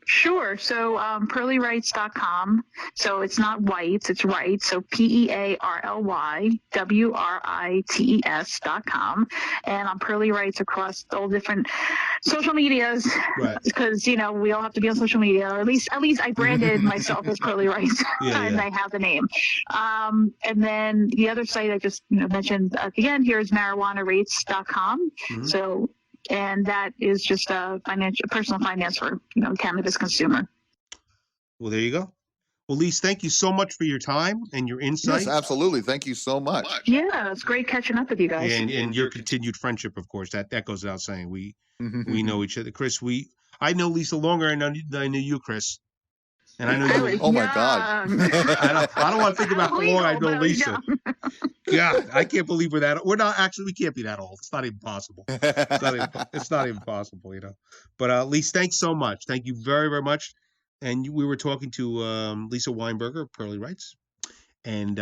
Sure. So pearlyrights.com. So it's not whites, it's rights. So Pearlywrites.com. And I'm Pearly Rights across all different social medias, right? Because we all have to be on social media. Or at least I branded myself as Pearly Rights, and I have the name. And then the other site I just mentioned again here is marijuanarates.com. So. And that is just personal finance for cannabis consumer. Well, there you go. Well, Lise, thank you so much for your time and your insights. Yes, absolutely. Thank you so much. Yeah, it's great catching up with you guys. And your continued friendship, of course. That goes without saying. We know each other, Chris. I know Lisa longer than I knew you, Chris. And I know you. Oh my God! I don't want to think about how long I know Lisa. God, I can't believe we're that. We're not actually. We can't be that old. It's not even possible. It's not even possible, But Lisa, thanks so much. Thank you very, very much. And we were talking to Lisa Weinberger of Pearly Rights. And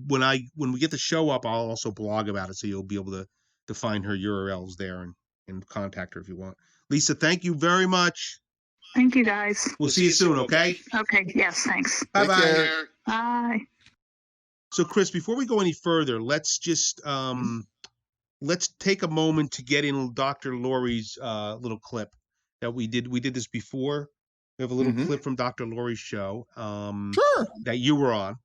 when we get the show up, I'll also blog about it, so you'll be able to find her URLs there and contact her if you want. Lisa, thank you very much. Thank you, guys. We'll see you soon, okay? Okay, yes, thanks. Bye-bye. Bye. So, Chris, before we go any further, let's just let's take a moment to get in Dr. Lori's little clip that we did. We did this before. We have a little clip from Dr. Lori's show that you were on.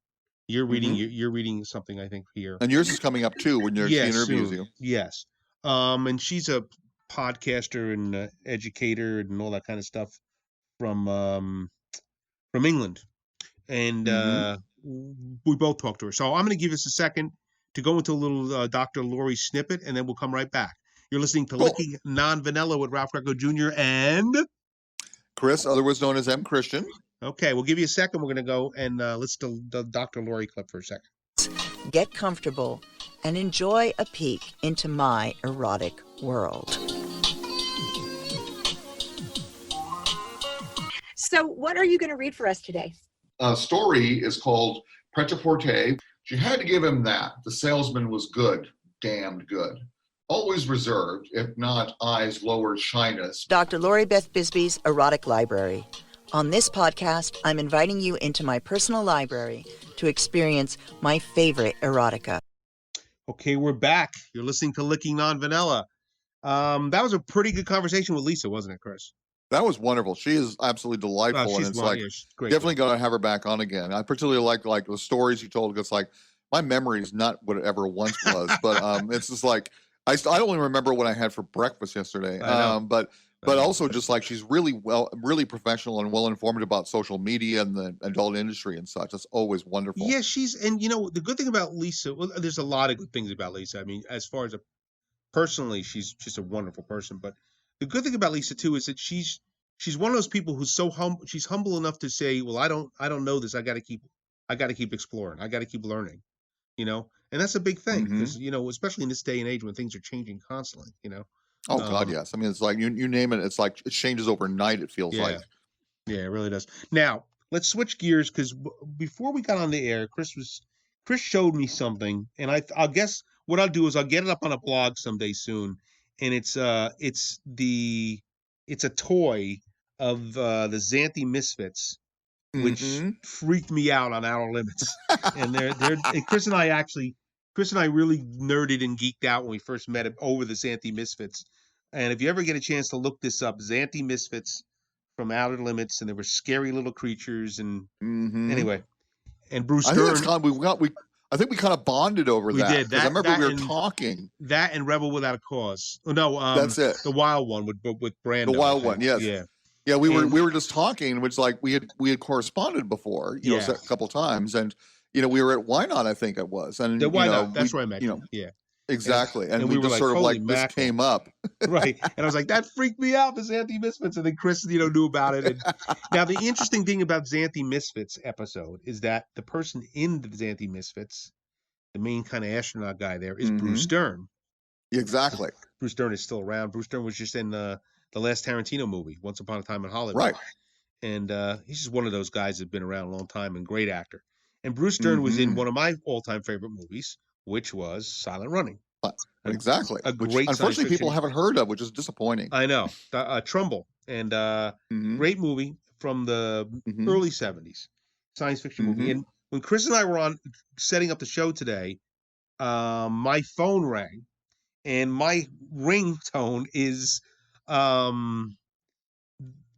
You're reading. You're reading something, I think, here. And yours is coming up too when she interviews you. Yes. And she's a podcaster and educator and all that kind of stuff from England, and we both talked to her. So I'm going to give us a second to go into a little Dr. Lori snippet, and then we'll come right back. You're listening to Licking Non-Vanilla with Ralph Greco Jr. and Chris, otherwise known as M. Christian. Okay, we'll give you a second. We're going to go and listen to the Dr. Lori clip for a second. Get comfortable and enjoy a peek into my erotic world. So what are you going to read for us today? A story is called Pret-a-Porter. She had to give him that. The salesman was good, damned good. Always reserved, if not eyes lowered shyness. Dr. Lori Beth Bisbee's Erotic Library. On this podcast, I'm inviting you into my personal library to experience my favorite erotica. Okay, we're back. You're listening to Licking Non-Vanilla. That was a pretty good conversation with Lisa, wasn't it, Chris? That was wonderful. She is absolutely delightful, and it's definitely going to have her back on again. I particularly like the stories she told. It's like my memory is not what it ever once was, but it's just like I only remember what I had for breakfast yesterday. I know. But also just like she's really professional and well informed about social media and the adult industry and such. That's always wonderful. Yeah, and the good thing about Lisa, well, there's a lot of good things about Lisa. I mean, as far as personally, she's just a wonderful person. But the good thing about Lisa too is that she's one of those people who's so humble. She's humble enough to say, "Well, I don't know this. I got to keep exploring. I got to keep learning." And that's a big thing because especially in this day and age when things are changing constantly. Oh God, yes. I mean, it's like you name it. It's like it changes overnight. It feels like. Yeah, it really does. Now let's switch gears because before we got on the air, Chris showed me something, and I'll guess what I'll do is I'll get it up on a blog someday soon, and it's a toy of the Xanthe Misfits, which freaked me out on Outer Limits, and and Chris and I really nerded and geeked out when we first met him over the Xanthe Misfits. And if you ever get a chance to look this up, Xanthe Misfits from Outer Limits, and they were scary little creatures. And anyway, and Bruce Dern. I think we kind of bonded over that. We did. I remember we were talking. That and Rebel Without a Cause. Oh, no, that's it. The Wild One with Brando. The Wild One, yes. Yeah. Yeah, we were just talking, which like we had corresponded before, a couple times, and we were at Why Not, I think it was, and Why Not? That's where I met you. Yeah. Exactly. And we just like, sort of like mackerel. This came up. Right. And I was like, that freaked me out, the Xanthe Misfits. And then Chris, knew about it. And now the interesting thing about Xanthe Misfits episode is that the person in the Xanthe Misfits, the main kind of astronaut guy there, is Bruce Dern. Exactly. Bruce Dern is still around. Bruce Dern was just in the last Tarantino movie, Once Upon a Time in Hollywood. Right. And he's just one of those guys that's been around a long time and great actor. And Bruce Dern was in one of my all-time favorite movies, which was Silent Running. Exactly. Which unfortunately people haven't heard of, which is disappointing. I know. Trumbull. And great movie from the early 70s. Science fiction movie. And when Chris and I were on setting up the show today, my phone rang. And my ringtone is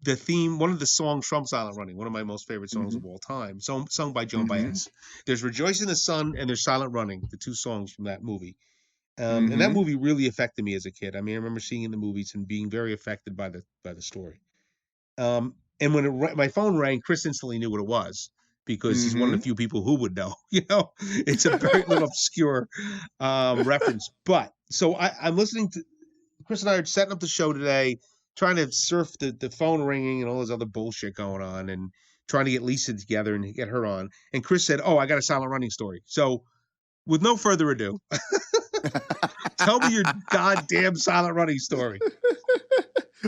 the theme, one of the songs from Silent Running, one of my most favorite songs of all time, sung by Joan Baez. There's Rejoice in the Sun and there's Silent Running, the two songs from that movie. And that movie really affected me as a kid. I mean, I remember seeing it in the movies and being very affected by the story. And when my phone rang, Chris instantly knew what it was because he's one of the few people who would know. It's a very little obscure reference. But so I'm listening to Chris and I are setting up the show today, trying to surf the phone ringing and all this other bullshit going on, and trying to get Lisa together and get her on. And Chris said, "Oh, I got a Silent Running story." So, with no further ado, tell me your goddamn Silent Running story.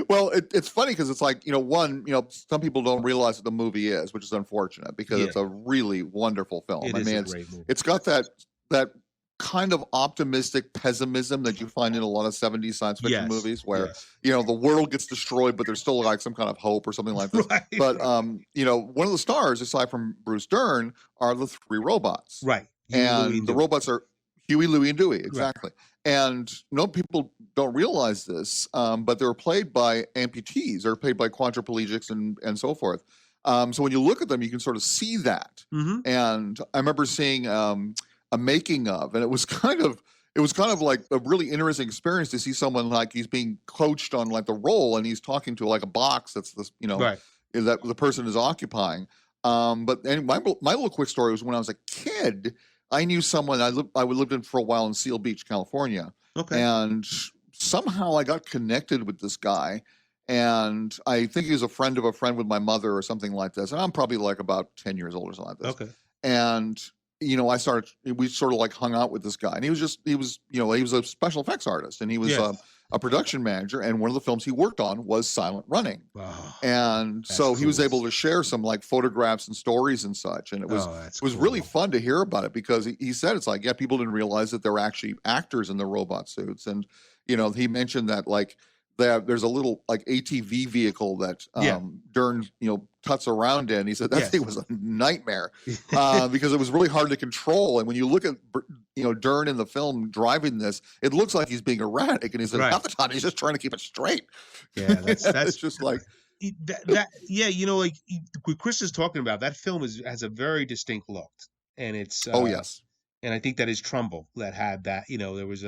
Well, it's funny because it's like, some people don't realize what the movie is, which is unfortunate because it's a really wonderful film. It's got that kind of optimistic pessimism that you find in a lot of 70s science fiction movies where, the world gets destroyed, but there's still like some kind of hope or something like this. Right. But, one of the stars, aside from Bruce Dern, are the three robots. Right. And the robots are Huey, Louie, and Dewey. Exactly. Right. And people don't realize this, but they're played by amputees. They're played by quadriplegics and so forth. So when you look at them, you can sort of see that. And I remember seeing a making of, and it was kind of like a really interesting experience to see someone like he's being coached on like the role, and he's talking to like a box that's this, that the person is occupying. But anyway, my little quick story was when I was a kid. I knew someone I lived in for a while in Seal Beach, California. Okay. And somehow I got connected with this guy, and I think he was a friend of a friend with my mother or something like this. And I'm probably like about 10 years old or something like this. Okay. And we sort of like hung out with this guy, and he was a special effects artist, and he was a production manager, and one of the films he worked on was Silent Running. Wow. And so he was able to share some like photographs and stories and such, and it was really fun to hear about it because he said it's like, people didn't realize that there were actually actors in the robot suits, and he mentioned that like there's a little like ATV vehicle that Dern tuts around in. He said that thing was a nightmare because it was really hard to control. And when you look at Dern in the film driving this, it looks like he's being erratic. And he said half the time he's just trying to keep it straight. Yeah, that's just like like what Chris is talking about. That film has a very distinct look, and it's and I think that is Trumbull that had that. There was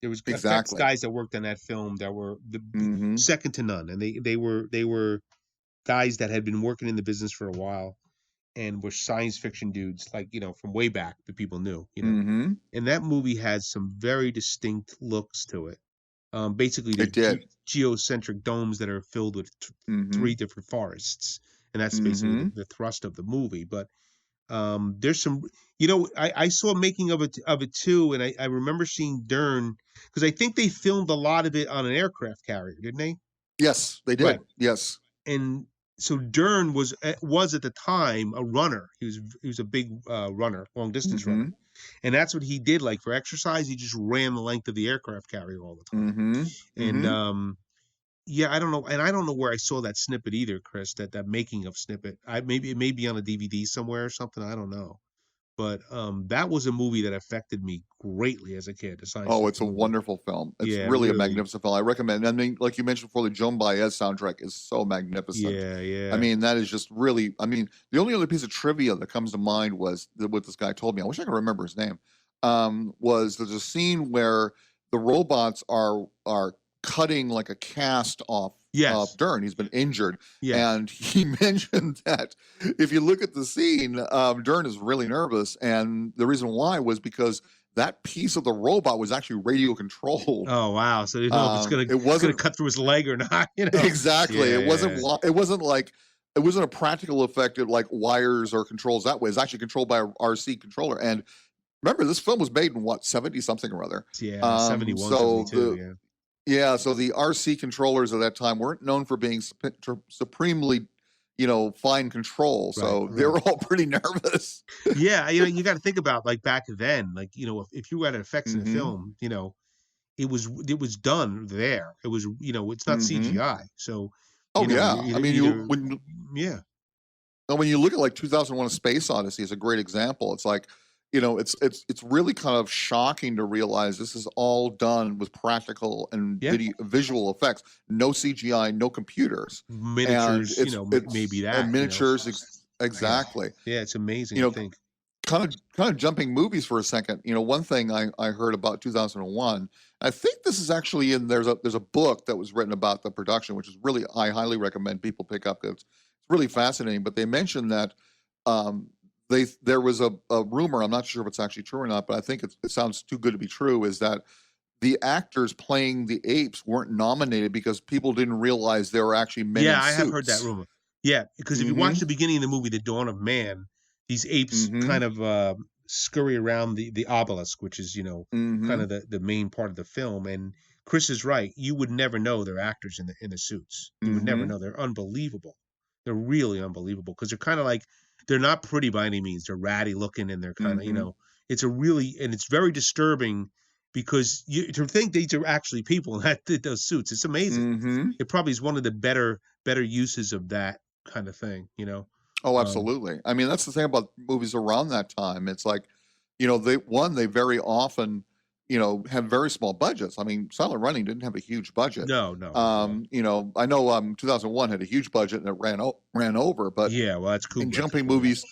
There was effects Exactly. guys that worked on that film that were Mm-hmm. second to none, and they were guys that had been working in the business for a while and were science fiction dudes, like, from way back that people knew. Mm-hmm. And that movie had some very distinct looks to it. Basically, they're It did. geocentric domes that are filled with Mm-hmm. 3 different forests, and that's basically Mm-hmm. the thrust of the movie. But there's some, I saw a making of it too, and I remember seeing Dern, because I think they filmed a lot of it on an aircraft carrier, didn't they? Yes, they did. Right. Yes. And so Dern was at the time a runner. He was a big runner, long distance Mm-hmm. runner, and that's what he did. Like for exercise, he just ran the length of the aircraft carrier all the time. Mm-hmm. And Mm-hmm. yeah, I don't know, and I don't know where I saw that snippet either, Chris. That making of snippet. Maybe it may be on a DVD somewhere or something. I don't know. But that was a movie that affected me greatly as a kid. A science Oh, fiction it's a movie. wonderful film. It's Yeah, really a really. magnificent film. I recommend. I mean, like you mentioned before, the Joan Baez soundtrack is so magnificent. Yeah. I mean, that is just really. I mean, the only other piece of trivia that comes to mind was what this guy told me. I wish I could remember his name. Was there's a scene where the robots are cutting like a cast off Yes. Dern. He's been injured, Yes. and he mentioned that if you look at the scene, Dern is really nervous, and the reason why was because that piece of the robot was actually radio controlled. Oh wow! So you know if it's gonna cut through his leg or not. Exactly. Yeah, It wasn't like it wasn't a practical effect of like wires or controls that way. It's actually controlled by a RC controller. And remember, this film was made in what 70 something or other. Yeah, 71, So 72, so the RC controllers at that time weren't known for being supremely, fine control. So they were all pretty nervous. Yeah, you got to think about like back then, like if you had effects in a film, it was done there. It was it's not CGI. So Oh yeah, I mean when you look at like 2001: A Space Odyssey is a great example. It's like it's really kind of shocking to realize this is all done with practical and visual effects, no CGI, no computers, miniatures. Maybe that and miniatures. Exactly. Yeah, it's amazing. I think. Kind of jumping movies for a second. One thing I heard about 2001. I think this is actually there's a book that was written about the production, which is really I highly recommend people pick up. It's really fascinating. But they mentioned that there was a rumor. I'm not sure if it's actually true or not, but I think it sounds too good to be true. Is that the actors playing the apes weren't nominated because people didn't realize they were actually men in suits. I have heard that rumor. Yeah, because if you watch the beginning of the movie, The Dawn of Man, these apes kind of scurry around the obelisk, which is kind of the main part of the film. And Chris is right; you would never know they're actors in the suits. You would never know. They're unbelievable. They're really unbelievable because they're kind of like they're not pretty by any means. They're ratty looking, and they're kind of it's it's very disturbing because to think these are actually people that did those suits. It's amazing. It probably is one of the better uses of that kind of thing. Oh, absolutely. I mean, that's the thing about movies around that time. It's like, they very often, have very small budgets. I mean, Silent Running didn't have a huge budget. No. I know 2001 had a huge budget and it ran over, but yeah, well, that's cool. In jumping movies,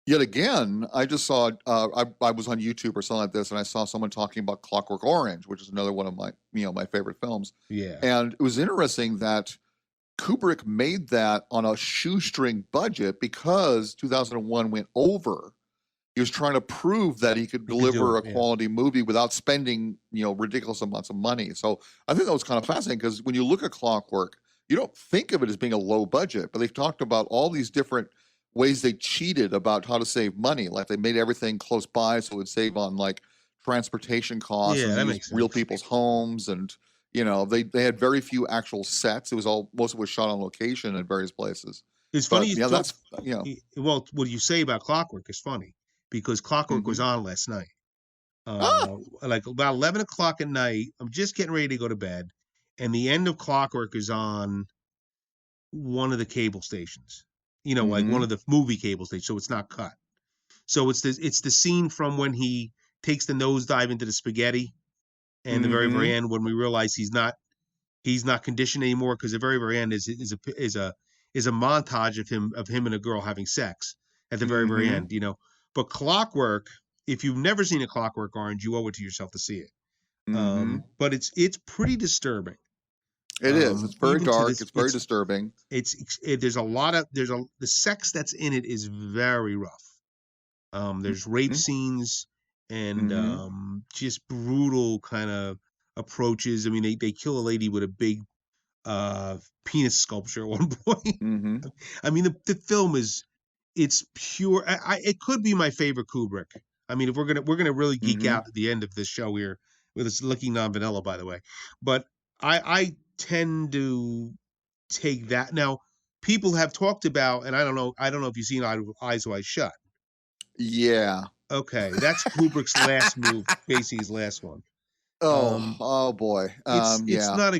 yet again, I just saw I was on YouTube or something like this, and I saw someone talking about Clockwork Orange, which is another one of my my favorite films. Yeah, and it was interesting that Kubrick made that on a shoestring budget because 2001 went over. He was trying to prove that he could deliver a quality movie without spending, ridiculous amounts of money. So I think that was kind of fascinating because when you look at Clockwork, you don't think of it as being a low budget, but they've talked about all these different ways they cheated about how to save money. Like they made everything close by so it would save on like transportation costs and use real people's homes and they had very few actual sets. It was most of it was shot on location in various places. It's funny. Well, what you say about Clockwork is funny because Clockwork was on last night. Like about 11 o'clock at night. I'm just getting ready to go to bed, and the end of Clockwork is on one of the cable stations. Like one of the movie cable stations, so it's not cut. So it's the scene from when he takes the nosedive into the spaghetti. And the very end, when we realize he's not conditioned anymore, because the very end is a montage of him and a girl having sex at the very end, But Clockwork, if you've never seen a Clockwork Orange, you owe it to yourself to see it. Mm-hmm. But it's pretty disturbing. It is. It's very Even to dark. this, It's very disturbing. there's a lot of the sex that's in it is very rough. There's rape Mm-hmm. scenes and Mm-hmm. just brutal kind of approaches. I mean, they kill a lady with a big penis sculpture at one point. Mm-hmm. I mean, the film is it's pure. It could be my favorite Kubrick. I mean, if we're gonna really geek Mm-hmm. out at the end of this show here with this looking non-vanilla, by the way, but I tend to take that now. People have talked about, and I don't know if you've seen Eyes Wide Shut. Yeah. Okay, that's Kubrick's last move, basically his last one. Oh boy. It's Yeah.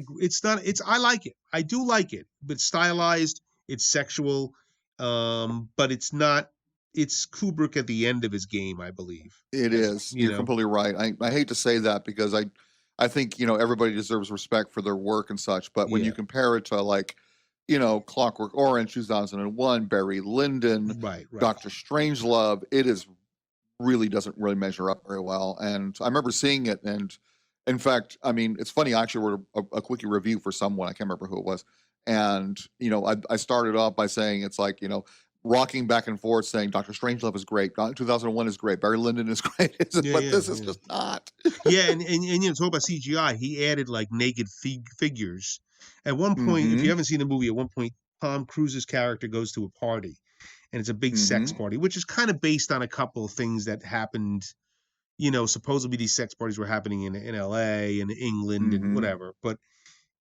it's I like it. I do like it, but stylized, it's sexual, but it's not. It's Kubrick at the end of his game, I believe. It As is. you You're know, completely right. I hate to say that because I think, everybody deserves respect for their work and such, but when you yeah, compare it to like, Clockwork Orange 2001, Barry Lyndon, right, Doctor Strangelove, it is really doesn't really measure up very well. And I remember seeing it, and in fact, I mean, it's funny. I actually wrote a quickie review for someone. I can't remember who it was, and I started off by saying it's like rocking back and forth, saying Doctor Strangelove is great, 2001 is great, Barry Lyndon is great, but this is just not. Yeah, and talk about CGI. He added like naked figures. At one point, if you Mm-hmm. haven't seen the movie, at one point Tom Cruise's character goes to a party, and it's a big sex Mm-hmm. party, which is kind of based on a couple of things that happened. Supposedly these sex parties were happening in LA and England and Mm-hmm. whatever. But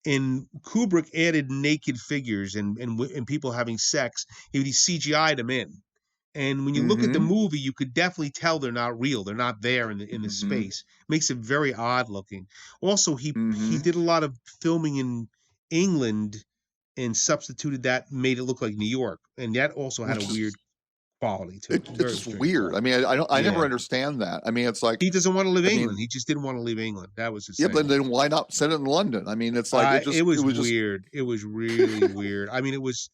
in Kubrick added naked figures and people having sex. He CGI'd them in. And when you look at the Mm-hmm. movie, you could definitely tell they're not real. They're not there in the Mm-hmm. space. Makes it very odd looking. Also, he Mm-hmm. did a lot of filming in England and substituted that, made it look like New York, and that also had a Which weird is quality to it. it's Very just strange weird. I quality. mean, I never Yeah, understand that. I mean, it's like, he doesn't want to leave I England. mean, He just didn't want to leave England. That was his yeah, thing. but then why not set it in London? I mean, it's like It it was was just weird. It was really weird. I mean, it was.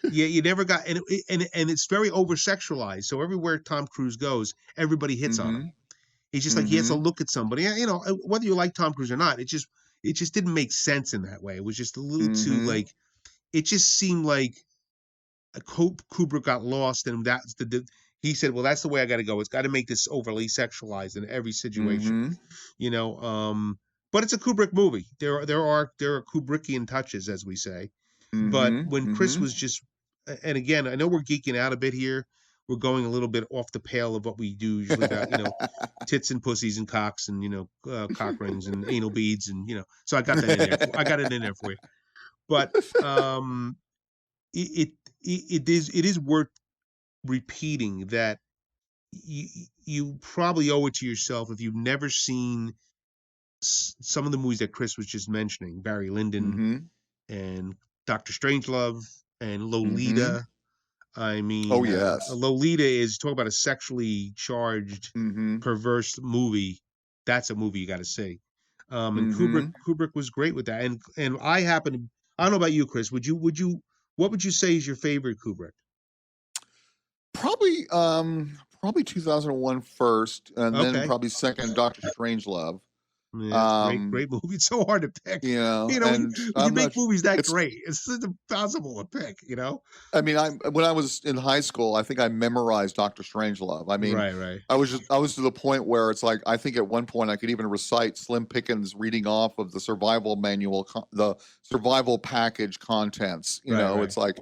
Yeah, you never got and it's very over sexualized. So everywhere Tom Cruise goes, everybody hits on him. mm-hmm. He's just like he has to Mm-hmm. look at somebody. Whether you like Tom Cruise or not, it just didn't make sense in that way. It was just a little too Mm-hmm. like. It just seemed like Kubrick got lost, and that's he said, "Well, that's the way I got to go. It's got to make this overly sexualized in every situation." Mm-hmm. You know, but it's a Kubrick movie. There are Kubrickian touches, as we say. But Mm-hmm. when Chris Mm-hmm. was just, and again, I know we're geeking out a bit here. We're going a little bit off the pale of what we do usually about, tits and pussies and cocks and, cock rings and anal beads. And, so I got that in there. I got it in there for you. But it, it is worth repeating that you probably owe it to yourself if you've never seen some of the movies that Chris was just mentioning, Barry Lyndon Mm-hmm. and Dr. Strangelove and Mm-hmm. Lolita. I mean, Oh yes. Lolita is talk about a sexually charged, Mm-hmm. perverse movie. That's a movie you got to see. And Mm-hmm. Kubrick was great with that. And I happen to, I don't know about you, Chris. What would you say is your favorite Kubrick? Probably 2001 first, and then Okay. probably second Doctor Strangelove. Yeah, it's great movie. It's so hard to pick. And When you I'm make not. movies that It's. great, it's impossible to pick. I mean, when I was in high school, I think I memorized Doctor Strangelove. I mean, Right. I was to the point where it's like I think at one point I could even recite Slim Pickens reading off of the survival manual, the survival package contents. Right. It's like,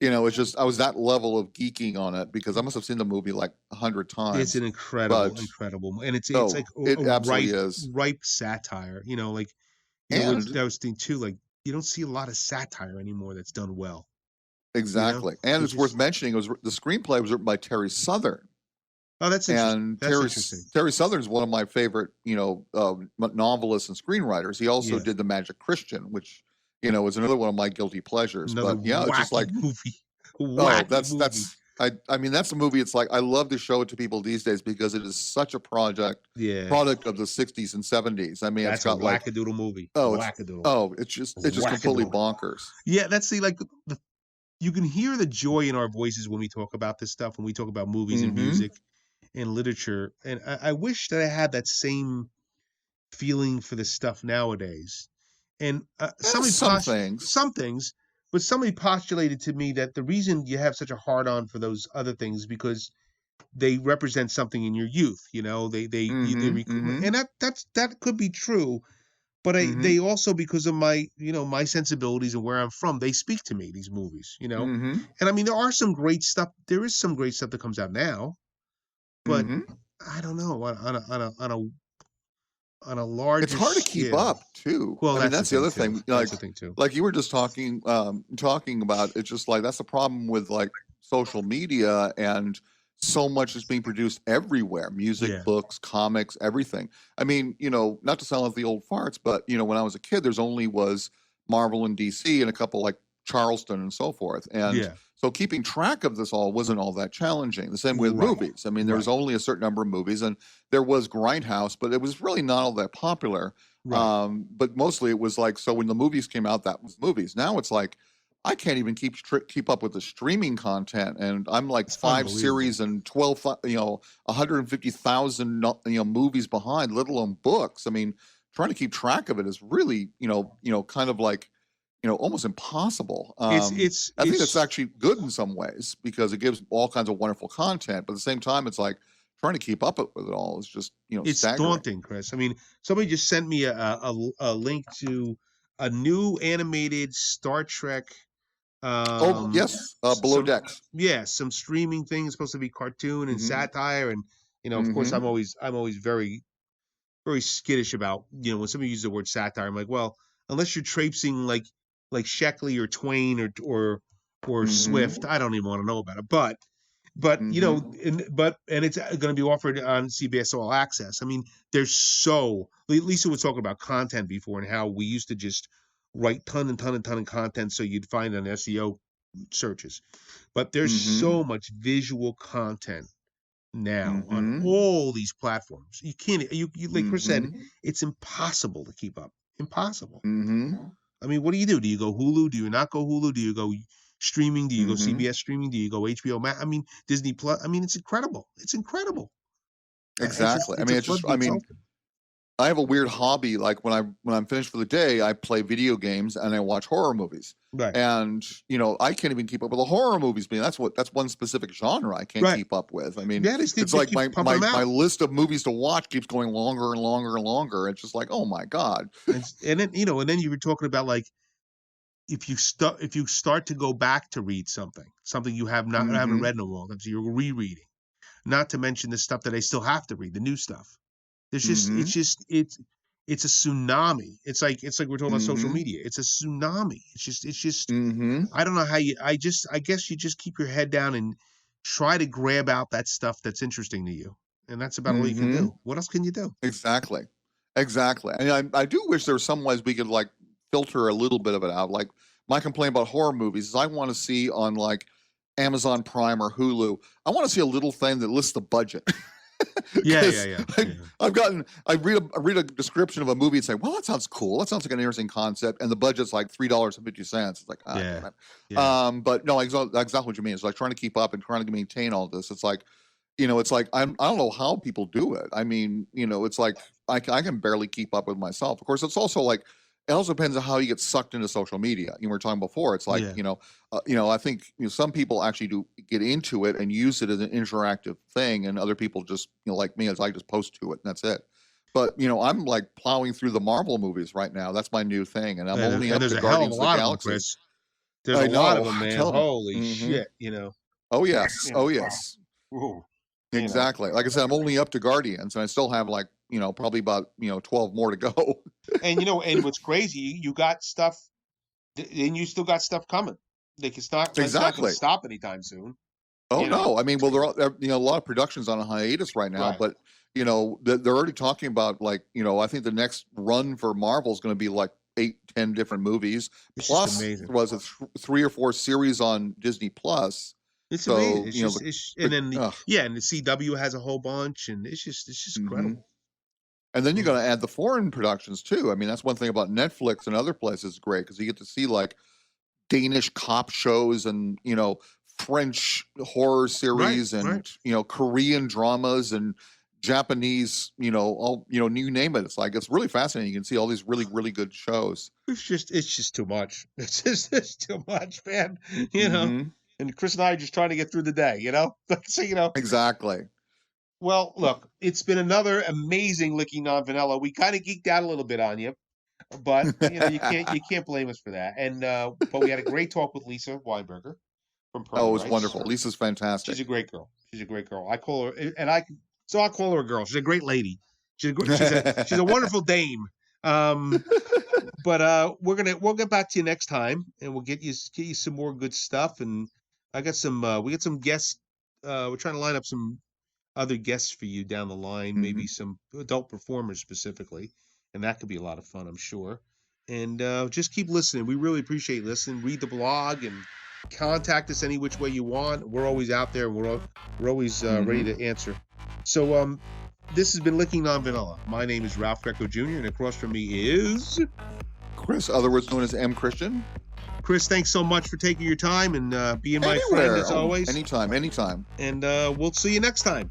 it's just I was that level of geeking on it because I must have seen the movie like 100 times. It's an incredible, and it's like it a absolutely is. ripe satire. What And I was thinking too, like you don't see a lot of satire anymore that's done well. exactly, and it's worth mentioning. The screenplay was written by Terry Southern. Oh, that's interesting. And Terry Southern is one of my favorite, novelists and screenwriters. He also did The Magic Christian, which, is another one of my guilty pleasures. Another but yeah, it's just like movie. That's I mean, that's a movie. It's like I love to show it to people these days because it is such a product of the 60s and 70s. I mean, that's it's got a wackadoodle movie. It's just completely bonkers. Yeah, that's like you can hear the joy in our voices when we talk about this stuff, when we talk about movies and music and literature. And I wish that I had that same feeling for this stuff nowadays. And Some things. some things, but somebody postulated to me that the reason you have such a hard on for those other things because they represent something in your youth. You know, and that could be true. But they also, because of my, my sensibilities and where I'm from, they speak to me, these movies, And I mean, there is some great stuff that comes out now, but I don't know, on a larger It's hard to keep scale. up too. Well, I mean, that's the other thing. That's the thing too. Like you were just talking about, it's just like, that's the problem with like social media, and so much is being produced everywhere: music, Yeah. books, comics, everything. I mean, not to sound like the old farts, but when I was a kid, there's only was Marvel and DC and a couple like Charleston and so forth. And Yeah. so keeping track of this all wasn't all that challenging. The same with Right. movies. I mean, there was only a certain number of movies, and there was Grindhouse, but it was really not all that popular. Right. But mostly it was like, so when the movies came out, that was movies. Now it's like, I can't even keep up with the streaming content, and I'm like It's 5 unbelievable. series and 150,000 movies behind, let alone books. I mean, trying to keep track of it is really kind of like almost impossible. I think that's actually good in some ways because it gives all kinds of wonderful content, but at the same time, it's like trying to keep up with it all is just it's staggering. daunting, Chris. I mean, somebody just sent me a link to a new animated Star Trek. Yes, Below Decks. Yeah, some streaming things supposed to be cartoon and satire, and of course, I'm always very, very skittish about when somebody uses the word satire. I'm like, well, unless you're traipsing like Sheckley or Twain or Swift, I don't even want to know about it. But and it's going to be offered on CBS All Access. I mean, Lisa was talking about content before and how we used to just write ton of content so you'd find on SEO searches, but there's so much visual content now on all these platforms. You can't, like Chris said, it's impossible to keep up. Impossible. I mean, what do? Do you go Hulu? Do you not go Hulu? Do you go streaming? Do you go CBS streaming? Do you go HBO Max? I mean, Disney Plus. I mean, it's incredible. It's incredible. Exactly. I have a weird hobby. Like when I'm finished for the day, I play video games and I watch horror movies. Right. And I can't even keep up with the horror movies. I mean, that's one specific genre I can't keep up with. I mean, it's like my list of movies to watch keeps going longer and longer and longer. It's just like, oh my God. And then then you were talking about like if you start to go back to read something you have not haven't read in a long time, so you're rereading. Not to mention the stuff that I still have to read, the new stuff. There's just it's a tsunami. It's like we're talking about social media. It's a tsunami. It's just I don't know how I guess you just keep your head down and try to grab out that stuff that's interesting to you. And that's about all you can do. What else can you do? Exactly. And I do wish there were some ways we could like filter a little bit of it out. Like my complaint about horror movies is I want to see on like Amazon Prime or Hulu, I want to see a little thing that lists the budget. Yeah. I read a description of a movie and say, well, that sounds cool. That sounds like an interesting concept. And the budget's like $3.50. It's like, damn it. But no, exactly what you mean. It's like trying to keep up and trying to maintain all this. It's like, it's like, I don't know how people do it. I mean, it's like, I can barely keep up with myself. Of course, it's also like, it also depends on how you get sucked into social media. You were talking before. It's like, I think some people actually do get into it and use it as an interactive thing, and other people just, like me, as I just post to it and that's it. But I'm like plowing through the Marvel movies right now. That's my new thing, and I'm only up to Guardians of the Galaxy. There's a lot of them, man. Holy shit! Oh yes. Oh yes. Ooh. Exactly. Like I said, I'm only up to Guardians, and I still have like probably about 12 more to go. And and what's crazy, you got stuff, and you still got stuff coming. Like it's not going to stop anytime soon. Oh no! I mean, well, there a lot of productions on a hiatus right now, but they're already talking about like I think the next run for Marvel is going to be like 8-10 different movies. It's plus was a 3 or 4 series on Disney Plus. It's amazing. And then and the CW has a whole bunch, and it's just incredible. And then you're going to add the foreign productions too. I mean, that's one thing about Netflix and other places is great because you get to see like Danish cop shows and French horror series and Korean dramas and Japanese, all you name it. It's really fascinating. You can see all these really, really good shows. It's just too much. It's too much, man. Mhm. And Chris and I are just trying to get through the day, So, Exactly. well, look, it's been another amazing Licking Non-Vanilla. We kind of geeked out a little bit on you, but you can't blame us for that. And but we had a great talk with Lisa Weinberger from Oh, it Perma was Rights. wonderful. Lisa's She's fantastic. a great girl. She's a great girl. I call her, and I'll call her a girl. She's a great lady. She's a wonderful dame. But we'll get back to you next time, and we'll get you some more good stuff. And I got we got some guests. We're trying to line up some other guests for you down the line, maybe some adult performers specifically, and that could be a lot of fun, I'm sure. And just keep listening. We really appreciate listening. Read the blog and contact us any which way you want. We're always out there, and we're always ready to answer. So this has been Licking Non-Vanilla. My name is Ralph Greco Jr., and across from me is Chris, otherwise known as M. Christian. Chris. Thanks so much for taking your time and being my friend as always. Anytime. And we'll see you next time.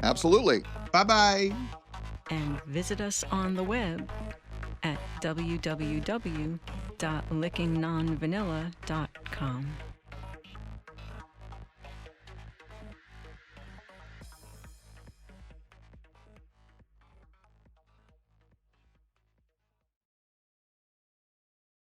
Absolutely. Bye-bye. And visit us on the web at www.lickingnonvanilla.com.